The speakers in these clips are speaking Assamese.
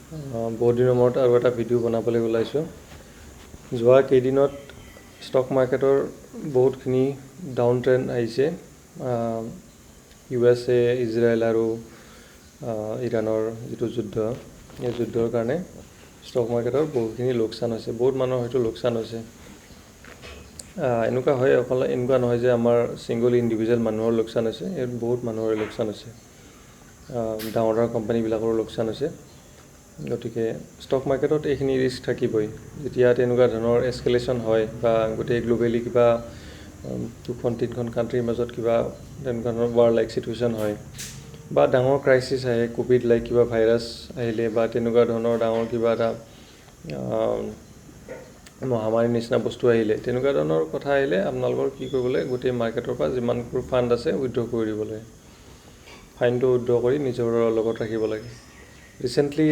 বহুত দিনৰ মূৰত আৰু এটা ভিডিঅ' বনাবলৈ ওলাইছোঁ। যোৱা কেইদিনত ষ্টক মাৰ্কেটৰ বহুতখিনি ডাউন ট্ৰেণ্ড আহিছে। USA, ইজৰাইল আৰু ইৰাণৰ যিটো যুদ্ধ, এই যুদ্ধৰ কাৰণে ষ্টক মাৰ্কেটৰ বহুতখিনি লোকচান হৈছে, বহুত মানুহৰ হয়তো লোকচান হৈছে। এনেকুৱা হয়, অকল এনেকুৱা নহয় যে আমাৰ ছিংগল ইণ্ডিভিজুৱেল মানুহৰ লোকচান হৈছে, ইয়াত বহুত মানুহৰে লোকচান হৈছে, ডাঙৰ ডাঙৰ কোম্পানীবিলাকৰো লোকচান হৈছে। গতিকে ষ্টক মাৰ্কেটত এইখিনি ৰিস্ক থাকিবই। যেতিয়া তেনেকুৱা ধৰণৰ এস্কেলেশ্যন হয় বা গোটেই গ্ল'বেলি কিবা 2-3খন কাণ্ট্ৰিৰ মাজত কিবা তেনেকুৱা ধৰণৰ ৱাৰ লাইক চিটুৱেশ্যন হয় বা ডাঙৰ ক্ৰাইচিছ আহে, ক'ভিড লাইক কিবা ভাইৰাছ আহিলে বা তেনেকুৱা ধৰণৰ ডাঙৰ কিবা এটা মহামাৰীৰ নিচিনা বস্তু আহিলে, তেনেকুৱা ধৰণৰ কথা আহিলে আপোনালোকৰ কি কৰিব লাগে, গোটেই মাৰ্কেটৰ পৰা যিমানবোৰ ফাণ্ড আছে উইথড্ৰ কৰি দিব লাগে। ফাইনটো উইথড্ৰ কৰি নিজৰ লগত ৰাখিব লাগে। ৰিচেণ্টলি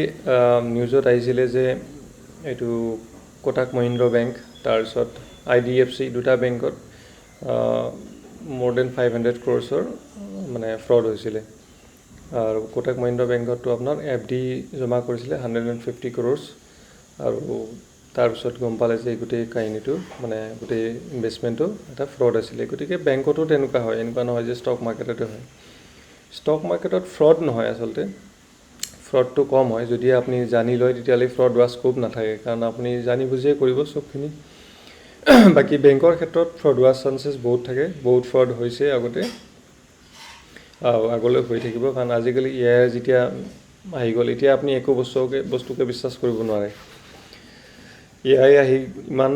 নিউজত আহিছিলে যে এইটো কোটাক মহিন্দ্ৰ বেংক, তাৰপিছত IDFC, দুটা বেংকত more than 500 crores মানে ফ্ৰড হৈছিলে। আৰু কোটাক মহিন্দ্ৰ বেংকততো আপোনাৰ FD জমা কৰিছিলে 150 crores, আৰু তাৰপিছত গম পালে যে গোটেই কাহিনীটো মানে গোটেই ইনভেষ্টমেণ্টটো এটা ফ্ৰড আছিলে। গতিকে বেংকতো তেনেকুৱা হয়, এনেকুৱা নহয় যে ষ্টক মাৰ্কেটতে হয়। ষ্টক মাৰ্কেটত ফ্ৰড নহয়, আচলতে ফ্ৰডটো কম হয়। যদি আপুনি জানি লয় তেতিয়াহ'লে ফ্ৰড হোৱাৰ স্কোপ নাথাকে, কাৰণ আপুনি জানি বুজিয়ে কৰিব চবখিনি। বাকী বেংকৰ ক্ষেত্ৰত ফ্ৰড হোৱাৰ চান্সেছ বহুত থাকে, বহুত ফ্ৰড হৈছে আগতে, আগলৈ হৈ থাকিব, কাৰণ আজিকালি AI যেতিয়া আহি গ'ল, এতিয়া আপুনি একো বস্তুকে বিশ্বাস কৰিব নোৱাৰে। AI আহি ইমান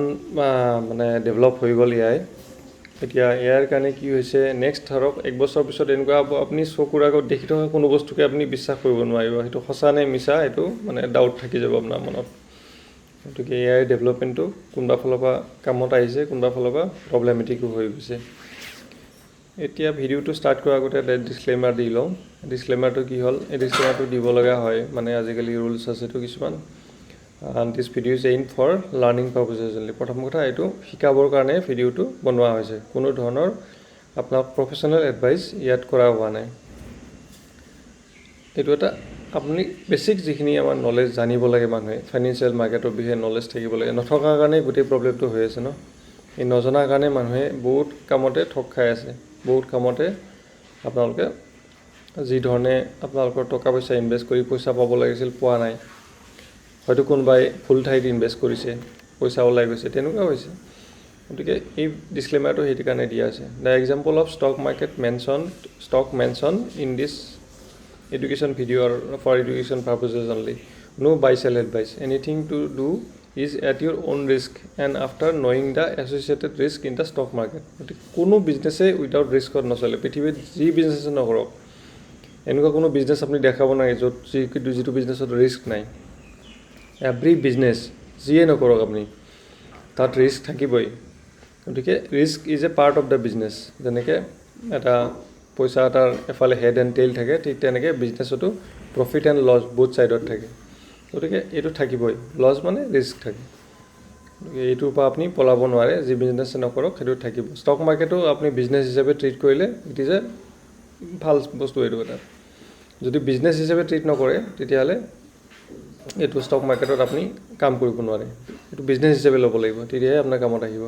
মানে ডেভেলপ হৈ গ'ল AI। এতিয়া ইয়াৰ কাৰণে কি হৈছে, নেক্সট ধৰক 1 বছৰ পিছত এনেকুৱা হ'ব, আপুনি চকুৰ আগত দেখি থকা কোনো বস্তুকে আপুনি বিশ্বাস কৰিব নোৱাৰিব, সেইটো সঁচা নে মিছা সেইটো মানে ডাউট থাকি যাব আপোনাৰ মনত। গতিকে AI ডেভেলপমেণ্টটো কোনোবা ফালৰ পৰা কামত আহিছে, কোনোবা ফালৰ পৰা প্ৰব্লেমেটিকো হৈ গৈছে। এতিয়া ভিডিঅ'টো ষ্টাৰ্ট কৰাৰ আগতে এটা ডিছক্লেইমাৰ দি লওঁ। ডিছক্লেইমাৰটো কি হ'ল, এই ডিছক্লেইমাৰটো দিব লগা হয়, মানে আজিকালি ৰুলছ আছেতো কিছুমান। This video' is aim for learning purposes only. প্ৰথম কথা, এইটো শিকাবৰ কাৰণে ভিডিঅ'টো বনোৱা হৈছে, কোনো ধৰণৰ আপোনাক প্ৰফেশ্যনেল এডভাইচ ইয়াত কৰা হোৱা নাই। এইটো এটা আপুনি বেছিক যিখিনি আমাৰ নলেজ জানিব লাগে, মানুহে ফাইনেন্সিয়েল মাৰ্কেটৰ বিষয়ে নলেজ থাকিব লাগে। নথকাৰ কাৰণে গোটেই প্ৰব্লেমটো হৈ আছে ন। এই নজনাৰ কাৰণে মানুহে বহুত কামতে ঠগ খাই আছে, বহুত কামতে আপোনালোকে যি ধৰণে আপোনালোকৰ টকা পইচা ইনভেষ্ট কৰি পইচা পাব লাগিছিল পোৱা নাই, হয়তো কোনোবাই ভুল ঠাইত ইনভেষ্ট কৰিছে, পইচা ওলাই গৈছে, তেনেকুৱা হৈছে। গতিকে এই ডিছক্লেইমাৰটো সেইটো কাৰণে দিয়া আছে। The example of stock mention in this education video or for education purposes only. No buy sell advice. Anything to do is at your own risk and after knowing the associated risk in the stock market. কোনো বিজনেছে উইদাউট ৰিস্কত নচলে। পৃথিৱীত যি বিজনেছে নকৰক, এনেকুৱা কোনো বিজনেছ আপুনি দেখাব নাই য'ত যিটো বিজনেছত ৰিস্ক নাই। এভৰি বিজনেছ যিয়ে নকৰক আপুনি, তাত ৰিস্ক থাকিবই। গতিকে risk is a part of the business. যেনেকৈ এটা পইচা এটাৰ এফালে হেড এণ্ড টেইল থাকে, ঠিক তেনেকৈ বিজনেছতো প্ৰফিট এণ্ড লছ বুথ ছাইডত থাকে। গতিকে এইটো থাকিবই, লছ মানে ৰিস্ক থাকে। গতিকে এইটোৰ পৰা আপুনি পলাব নোৱাৰে, যি বিজনেছে নকৰক সেইটো থাকিব। ষ্টক মাৰ্কেটো আপুনি বিজনেছ হিচাপে ট্ৰিট কৰিলে ইট ইজ এ ভাল বস্তু। এইটো এটা যদি বিজনেছ হিচাপে ট্ৰিট নকৰে, তেতিয়াহ'লে এইটো ষ্টক মাৰ্কেটত আপুনি কাম কৰিব নোৱাৰে। এইটো বিজনেছ হিচাপে ল'ব লাগিব, তেতিয়াহে আপোনাৰ কামত আহিব।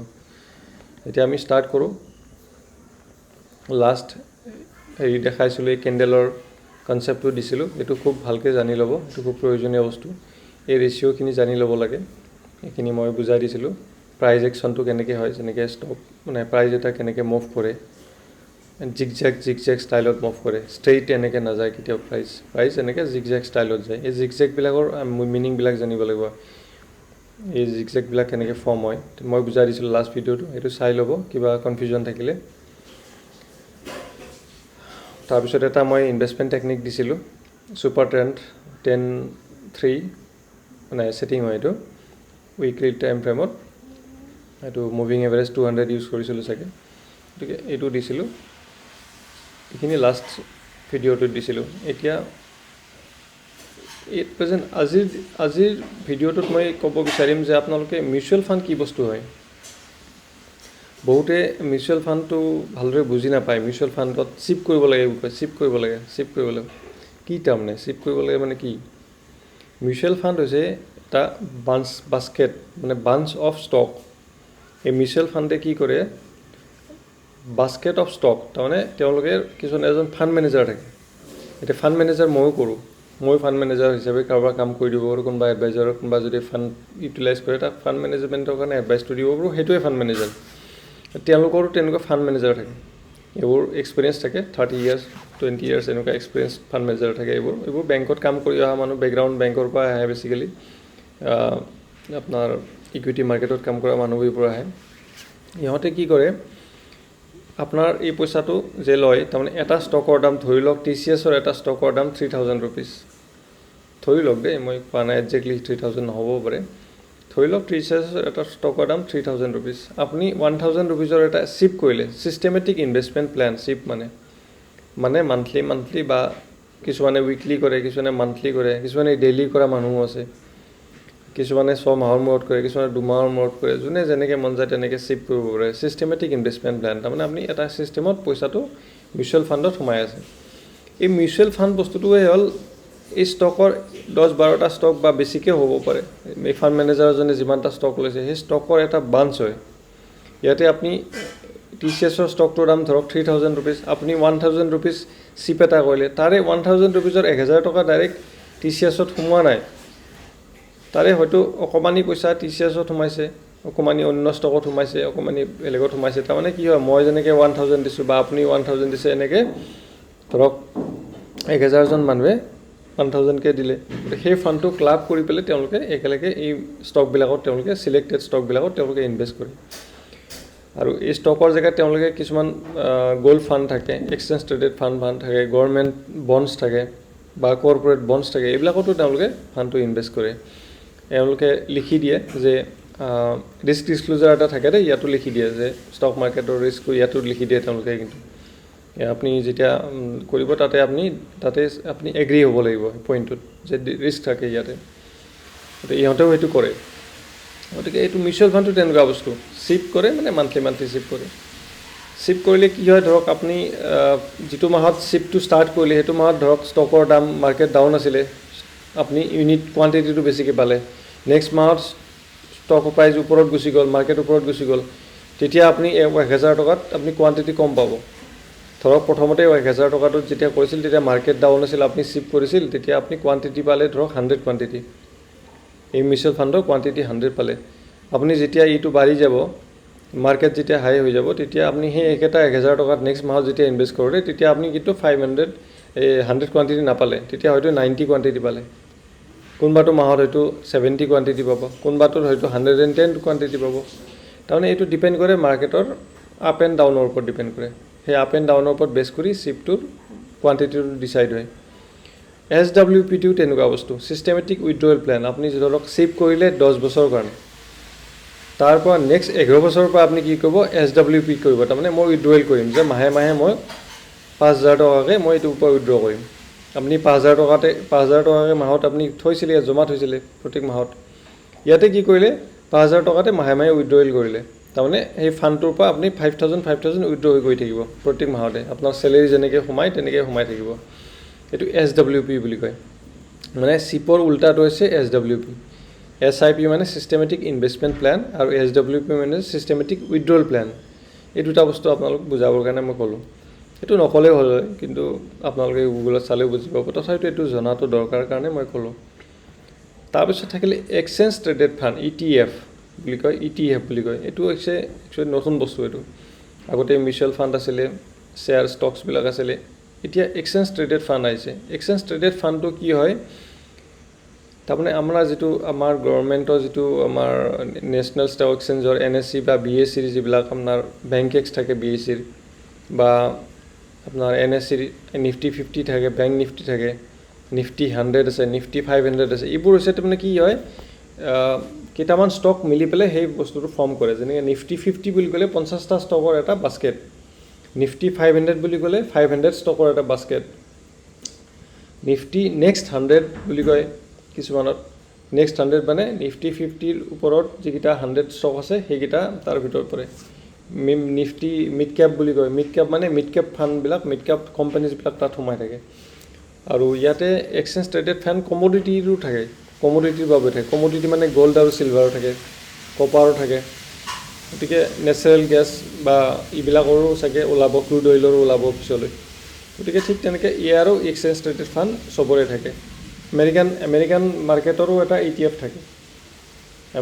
এতিয়া আমি ষ্টাৰ্ট কৰোঁ। লাষ্ট দেখাইছিলোঁ, এই কেণ্ডেলৰ কনচেপ্টটো দিছিলোঁ, এইটো খুব ভালকৈ জানি ল'ব, এইটো খুব প্ৰয়োজনীয় বস্তু। এই ৰেচিঅ'খিনি জানি ল'ব লাগে, এইখিনি মই বুজাই দিছিলোঁ। প্ৰাইজ একশ্যনটো কেনেকৈ হয়, যেনেকৈ ষ্টক মানে প্ৰাইজ এটা কেনেকৈ মুভ কৰে, জিগজেগ ষ্টাইলত মুভ কৰে, ষ্ট্ৰেইট এনেকৈ নাযায় কেতিয়াও। প্ৰাইজ এনেকৈ জিগজেগ ষ্টাইলত যায়। এই জিগজেগবিলাকৰ মিনিংবিলাক জানিব লাগিব, এই জিগজেগবিলাক কেনেকৈ ফৰ্ম হয়, মই বুজাই দিছিলোঁ লাষ্ট ভিডিঅ'টো, এইটো চাই ল'ব কিবা কনফিউজন থাকিলে। তাৰপিছত এটা মই ইনভেষ্টমেণ্ট টেকনিক দিছিলোঁ, ছুপাৰ ট্ৰেণ্ড 10-3 মানে ছেটিং হয় এইটো, উইকলি টাইম ফ্ৰেমত। এইটো মুভিং এভাৰেজ 200 ইউজ কৰিছিলোঁ চাগে। গতিকে এইটো দিছিলোঁ, এইখিনি লাষ্ট ভিডিঅ'টোত দিছিলোঁ। এতিয়া প্ৰেজেণ্ট আজিৰ ভিডিঅ'টোত মই ক'ব বিচাৰিম যে আপোনালোকে মিউচুৱেল ফাণ্ড কি বস্তু হয়। বহুতে মিউচুৱেল ফাণ্ডটো ভালদৰে বুজি নাপায়। মিউচুৱেল ফাণ্ডত চিপ কৰিব লাগে বুলি কয়, চিপ কৰিব লাগে কি তাৰমানে চিপ কৰিব লাগে মানে কি? মিউচুৱেল ফাণ্ড হৈছে এটা বাস্কেট মানে বাঞ্চ অফ ষ্টক। এই মিউচুৱেল ফাণ্ডে কি কৰে, বাস্কেট অফ ষ্টক, তাৰমানে তেওঁলোকে কিছুমান এজন ফাণ্ড মেনেজাৰ থাকে। এতিয়া ফাণ্ড মেনেজাৰ ময়ো কৰোঁ, মই ফাণ্ড মেনেজাৰ হিচাপে কাৰোবাৰ কাম কৰি দিব পাৰোঁ। কোনোবা এডভাইজাৰক কোনোবা যদি ফাণ্ড ইউটিলাইজ কৰে তাক ফাণ্ড মেনেজমেণ্টৰ কাৰণে এডভাইচটো দিব পাৰোঁ, সেইটোৱে ফাণ্ড মেনেজাৰ। তেওঁলোকৰো তেনেকুৱা ফাণ্ড মেনেজাৰ থাকে, এইবোৰ এক্সপিৰিয়েঞ্চ থাকে 30 years 20 years এনেকুৱা এক্সপিৰিয়েঞ্চ ফাণ্ড মেনেজাৰ থাকে। এইবোৰ বেংকত কাম কৰি অহা মানুহ, বেকগ্ৰাউণ্ড বেংকৰ পৰা আহে, বেচিকেলি আপোনাৰ ইকুইটি মাৰ্কেটত কাম কৰা মানুহবোৰৰ আহে। ইহঁতে কি কৰে, আপোনাৰ এই পইচাটো যে লয়, তাৰমানে এটা ষ্টকৰ দাম ধৰি লওক TCSৰ এটা ষ্টকৰ দাম 3000 rupees, ধৰি লওক দেই, মই কোৱা নাই একজেক্টলি 3000 নহ'ব পাৰে, ধৰি লওক TCSৰ এটা ষ্টকৰ দাম 3000 rupees। আপুনি 1000 rupeesৰ এটা চিপ কৰিলে, ছিষ্টেমেটিক ইনভেষ্টমেণ্ট প্লেন, চিপ মানে মান্থলি বা কিছুমানে উইকলি কৰে, কিছুমানে মান্থলি কৰে, কিছুমানে ডেইলি কৰা মানুহো আছে, কিছুমানে 6 মাহৰ মূৰত কৰে, কিছুমানে 2 মাহৰ মূৰত কৰে, যোনে যেনেকৈ মন যায় তেনেকৈ চিপ কৰিব পাৰে। ছিষ্টেমেটিক ইনভেষ্টমেণ্ট প্লেন, তাৰমানে আপুনি এটা ছিষ্টেমত পইচাটো মিউচুৱেল ফাণ্ডত সোমাই আছে। এই মিউচুৱেল ফাণ্ড বস্তুটোৱে হ'ল এই ষ্টকৰ 10-12টা ষ্টক বা বেছিকৈ হ'ব পাৰে। এই ফাণ্ড মেনেজাৰজনে যিমানটা ষ্টক লৈছে সেই ষ্টকৰ এটা বাঞ্চ হয়। ইয়াতে আপুনি TCSৰ ষ্টকটোৰ দাম ধৰক 3000 rupees, আপুনি 1000 rupees চিপ এটা কৰিলে, তাৰে 1000 rupeesৰ 1000 টকা ডাইৰেক্ট TCSত সোমোৱা নাই, তাৰে হয়তো অকণমানি পইচা TCSত সোমাইছে, অকণমানি অন্য ষ্টকত সোমাইছে, অকণমানি বেলেগত সোমাইছে। তাৰমানে কি হয়, মই যেনেকৈ 1000 দিছোঁ বা আপুনি 1000 দিছে, এনেকৈ ধৰক 1000জন মানুহে 1000কৈ দিলে, সেই ফাণ্ডটো ক্লাব কৰি পেলাই তেওঁলোকে একেলগে এই ষ্টকবিলাকত তেওঁলোকে ছিলেক্টেড ষ্টকবিলাকত তেওঁলোকে ইনভেষ্ট কৰে। আৰু এই ষ্টকৰ জেগাত তেওঁলোকে কিছুমান গ'ল্ড ফাণ্ড থাকে, এক্সচেঞ্জ ট্ৰেডেড ফাণ্ড থাকে, গভৰ্ণমেণ্ট বণ্ডছ থাকে বা কৰ্পৰেট বণ্ডছ থাকে, এইবিলাকতো তেওঁলোকে ফাণ্ডটো ইনভেষ্ট কৰে। তেওঁলোকে লিখি দিয়ে যে ৰিস্ক ডিছক্লোজাৰ এটা থাকে দেই, ইয়াতো লিখি দিয়ে যে ষ্টক মাৰ্কেটৰ ৰিস্কটো ইয়াতো লিখি দিয়ে তেওঁলোকে। কিন্তু আপুনি যেতিয়া কৰিব তাতে আপুনি এগ্ৰী হ'ব লাগিব পইণ্টটোত যে ৰিস্ক থাকে ইয়াতে, গতিকে ইহঁতেও সেইটো কৰে। গতিকে এইটো মিউচুৱেল ফাণ্ডটো তেনেকুৱা বস্তু, চিপ কৰে মানে মান্থলি চিপ কৰে। চিপ কৰিলে কি হয়, ধৰক আপুনি যিটো মাহত চিপটো ষ্টাৰ্ট কৰিলে সেইটো মাহত ধৰক ষ্টকৰ দাম মাৰ্কেট ডাউন আছিলে, আপুনি ইউনিট কোৱাণ্টিটিটো বেছিকৈ পালে। নেক্সট মাহত ষ্টক প্ৰাইজ ওপৰত গুচি গ'ল, মাৰ্কেট ওপৰত গুচি গ'ল, তেতিয়া আপুনি 1000 টকাত আপুনি কোৱাণ্টিটি কম পাব। ধৰক প্ৰথমতে 1000 টকাটোত যেতিয়া কৰিছিল তেতিয়া মাৰ্কেট ডাউন আছিল, আপুনি চিপ কৰিছিল, তেতিয়া আপুনি কোৱাণ্টিটি পালে ধৰক 100 কোৱাণ্টিটি। এই মিউচুৱেল ফাণ্ডৰ কোৱাণ্টিটি 100 পালে। আপুনি যেতিয়া ইটো বাঢ়ি যাব, মাৰ্কেট যেতিয়া হাই হৈ যাব, তেতিয়া আপুনি সেই একেটা 1000 টকাত নেক্সট মাহত যেতিয়া ইনভেষ্ট কৰে, তেতিয়া আপুনি কিন্তু 100 কোৱাণ্টিটি নাপালে, তেতিয়া হয়তো 90 কোৱাণ্টিটি পালে। কোনোবাটো মাহত হয়তো 70 কোৱাণ্টিটি পাব, কোনোবাটোত হয়তো 110 কোৱাণ্টিটি পাব। তাৰমানে এইটো ডিপেণ্ড কৰে মাৰ্কেটৰ আপ এণ্ড ডাউনৰ ওপৰত ডিপেণ্ড কৰে। সেই আপ এণ্ড ডাউনৰ ওপৰত বেছ কৰি চিপটোৰ কোৱাণ্টিটিটো ডিচাইড হয়। SWPটোও তেনেকুৱা বস্তু, ছিষ্টেমেটিক উইথড্ৰৱেল প্লেন। আপুনি ধৰক চিপ কৰিলে 10 বছৰৰ কাৰণে, তাৰপৰা নেক্সট 11 বছৰৰ পৰা আপুনি কি কৰিব, SWP কৰিব। তাৰমানে মই উইথড্ৰৱেল কৰিম, যে মাহে মই 5000 টকাকৈ মই এইটোৰ পৰা উইথড্ৰ কৰিম। আপুনি 5000 টকাকৈ মাহত আপুনি থৈছিলে, জমা থৈছিলে প্ৰত্যেক মাহত। ইয়াতে কি কৰিলে, 5000 টকাতে মাহে উইথড্ৰৱেল কৰিলে, তাৰমানে সেই ফাণ্ডটোৰ পৰা আপুনি 5000 উইথড্ৰ হৈ গৈ থাকিব প্ৰত্যেক মাহতে। আপোনাৰ চেলেৰি যেনেকৈ সোমাই তেনেকৈ সোমাই থাকিব। এইটো SWP বুলি কয়। মানে চিপৰ উল্টাটো হৈছে SWP। SIP মানে ছিষ্টেমেটিক ইনভেষ্টমেণ্ট প্লেন, আৰু SWP মানে ছিষ্টেমেটিক উইথড্ৰৱেল প্লেন। এই দুটা বস্তু আপোনালোক বুজাবৰ কাৰণে মই ক'লোঁ। এইটো নক'লেও হ'ল, কিন্তু আপোনালোকে গুগলত চালেও বুজি পাব, তথাপিতো এইটো জনাটো দৰকাৰ কাৰণে মই ক'লোঁ। তাৰপিছত থাকিলে এক্সচেঞ্জ ট্ৰেডেড ফাণ্ড, ETF বুলি কয়, ETF বুলি কয়। এইটো হৈছে একচুৱেলি নতুন বস্তু। এইটো আগতে মিউচুৱেল ফাণ্ড আছিলে, শ্বেয়াৰ ষ্টকছবিলাক আছিলে, এতিয়া এক্সচেঞ্জ ট্ৰেডেড ফাণ্ড আহিছে। এক্সচেঞ্জ ট্ৰেডেড ফাণ্ডটো কি হয়, তাৰমানে আমাৰ গভৰ্ণমেণ্টৰ যিটো আমাৰ নেশ্যনেল ষ্টক এক্সচেঞ্জৰ NSE বা BSEৰ যিবিলাক আপোনাৰ বেংকেক্স থাকে, BSEৰ বা আপোনাৰ NSEৰ নিফটি 50 থাকে, বেংক নিফটি থাকে, নিফটি 100 আছে, নিফটি 500 আছে। এইবোৰ হৈছে তাৰমানে কি হয়, কেইটামান ষ্টক মিলি পেলাই সেই বস্তুটো ফৰ্ম কৰে। যেনেকৈ নিফটি 50 বুলি ক'লে 50টা ষ্টকৰ এটা বাস্কেট, নিফটি 500 বুলি ক'লে 500 ষ্টকৰ এটা বাস্কেট, নিফটি নেক্সট 100 বুলি কয় কিছুমানত। নেক্সট 100 মানে নিফটি 50ৰ ওপৰত যিকেইটা 100 ষ্টক আছে সেইকেইটা তাৰ ভিতৰত পৰে। নিফটি মিড কেপ বুলি কয়, মিড কেপ মানে মিড কেপ ফাণ্ডবিলাক, মিড কেপ কোম্পানীজবিলাক তাত সোমাই থাকে। আৰু ইয়াতে এক্সচেঞ্জ ট্ৰেডেড ফাণ্ড কমোডিটিৰো থাকে, কমোডিটিৰ বাবে থাকে। কমোডিটি মানে গ'ল্ড আৰু চিলভাৰো থাকে, কপাৰো থাকে। গতিকে নেচাৰেল গেছ বা এইবিলাকৰো চাগে ওলাব, ক্ৰুড অইলৰো ওলাব পিছলৈ। গতিকে ঠিক তেনেকৈ ইয়াৰো এক্সচেঞ্জ ট্ৰেডেড ফাণ্ড চবৰে থাকে। আমেৰিকান মাৰ্কেটৰো এটা ETF থাকে,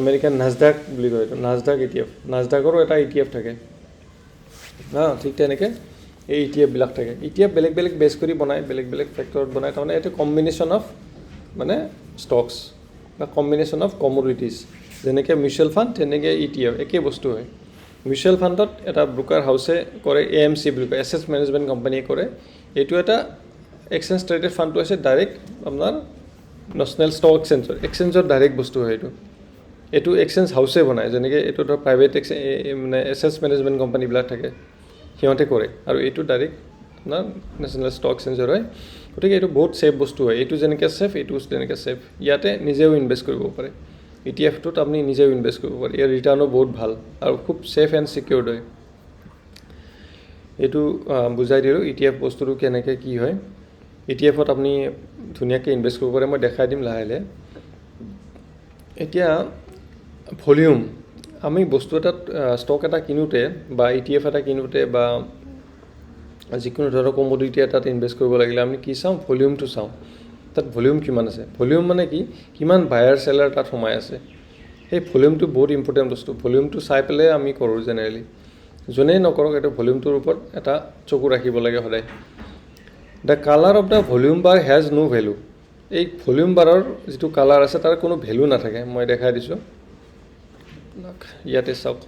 আমেৰিকান নাজডাক বুলি কয় এইটো, নাজডাক ETF, নাজডাকৰো এটা ETF থাকে। ঠিক তেনেকৈ এই ETFবিলাক থাকে। ETF বেলেগ বেলেগ বেছ কৰি বনায়, বেলেগ বেলেগ ফেক্টৰত বনায়। তাৰমানে এইটো কম্বিনেশ্যন অফ মানে ষ্টকছ বা কম্বিনেশ্যন অফ কমোডিটিজ। যেনেকৈ মিউচুৱেল ফাণ্ড তেনেকৈ ETF একেই বস্তু হয়। মিউচুৱেল ফাণ্ডত এটা ব্ৰকাৰ হাউচে কৰে, AMC বুলি কয়, এছেট মেনেজমেণ্ট কোম্পানীয়ে কৰে। এইটো এটা এক্সচেঞ্জ ট্ৰেডেড ফাণ্ডটো হৈছে ডাইৰেক্ট আপোনাৰ নেশ্যনেল ষ্টক এক্সচেঞ্জৰ ডাইৰেক্ট বস্তু হয় এইটো এক্সচেঞ্জ হাউচে বনায়। যেনেকৈ এইটো ধৰক প্ৰাইভেট মানে এছেট মেনেজমেণ্ট কোম্পানীবিলাক থাকে, সিহঁতে কৰে। আৰু এইটো ডাইৰেক্ট আপোনাৰ নেশ্যনেল ষ্টক এক্সচেঞ্জৰ হয়। গতিকে এইটো বহুত ছেফ বস্তু হয়। এইটো যেনেকৈ ছেফ, এইটো তেনেকৈ ছেফ। ইয়াতে নিজেও ইনভেষ্ট কৰিব পাৰে। ETFটোত আপুনি নিজেও ইনভেষ্ট কৰিব পাৰে। ইয়াৰ ৰিটাৰ্ণো বহুত ভাল আৰু খুব ছেফ এণ্ড ছিকিউৰ্ড হয়। এইটো বুজাই দিলোঁ ETF বস্তুটো কেনেকৈ কি হয়। ETFত আপুনি ধুনীয়াকৈ ইনভেষ্ট কৰিব পাৰে, মই দেখাই দিম লাহে লাহে। এতিয়া ভলিউম, আমি বস্তু এটাত ষ্টক এটা কিনোতে বা ETF এটা কিনোতে বা যিকোনো ধৰণৰ কমোডিটি এটাত ইনভেষ্ট কৰিব লাগিলে আমি কি চাওঁ? ভলিউমটো চাওঁ। তাত ভলিউম কিমান আছে। ভলিউম মানে কি? কিমান বায়াৰ চেলাৰ তাত সোমাই আছে। সেই ভলিউমটো বহুত ইম্পৰ্টেণ্ট বস্তু। ভলিউমটো চাই পেলাই আমি কৰোঁ জেনেৰেলি। যোনেই নকৰক এইটো ভলিউমটোৰ ওপৰত এটা চকু ৰাখিব লাগে সদায়। The colour of the volume bar has no value. এই ভলিউম বাৰৰ যিটো কালাৰ আছে তাৰ কোনো ভেলু নাথাকে। মই দেখাই দিছোঁ, ইয়াতে চাওক।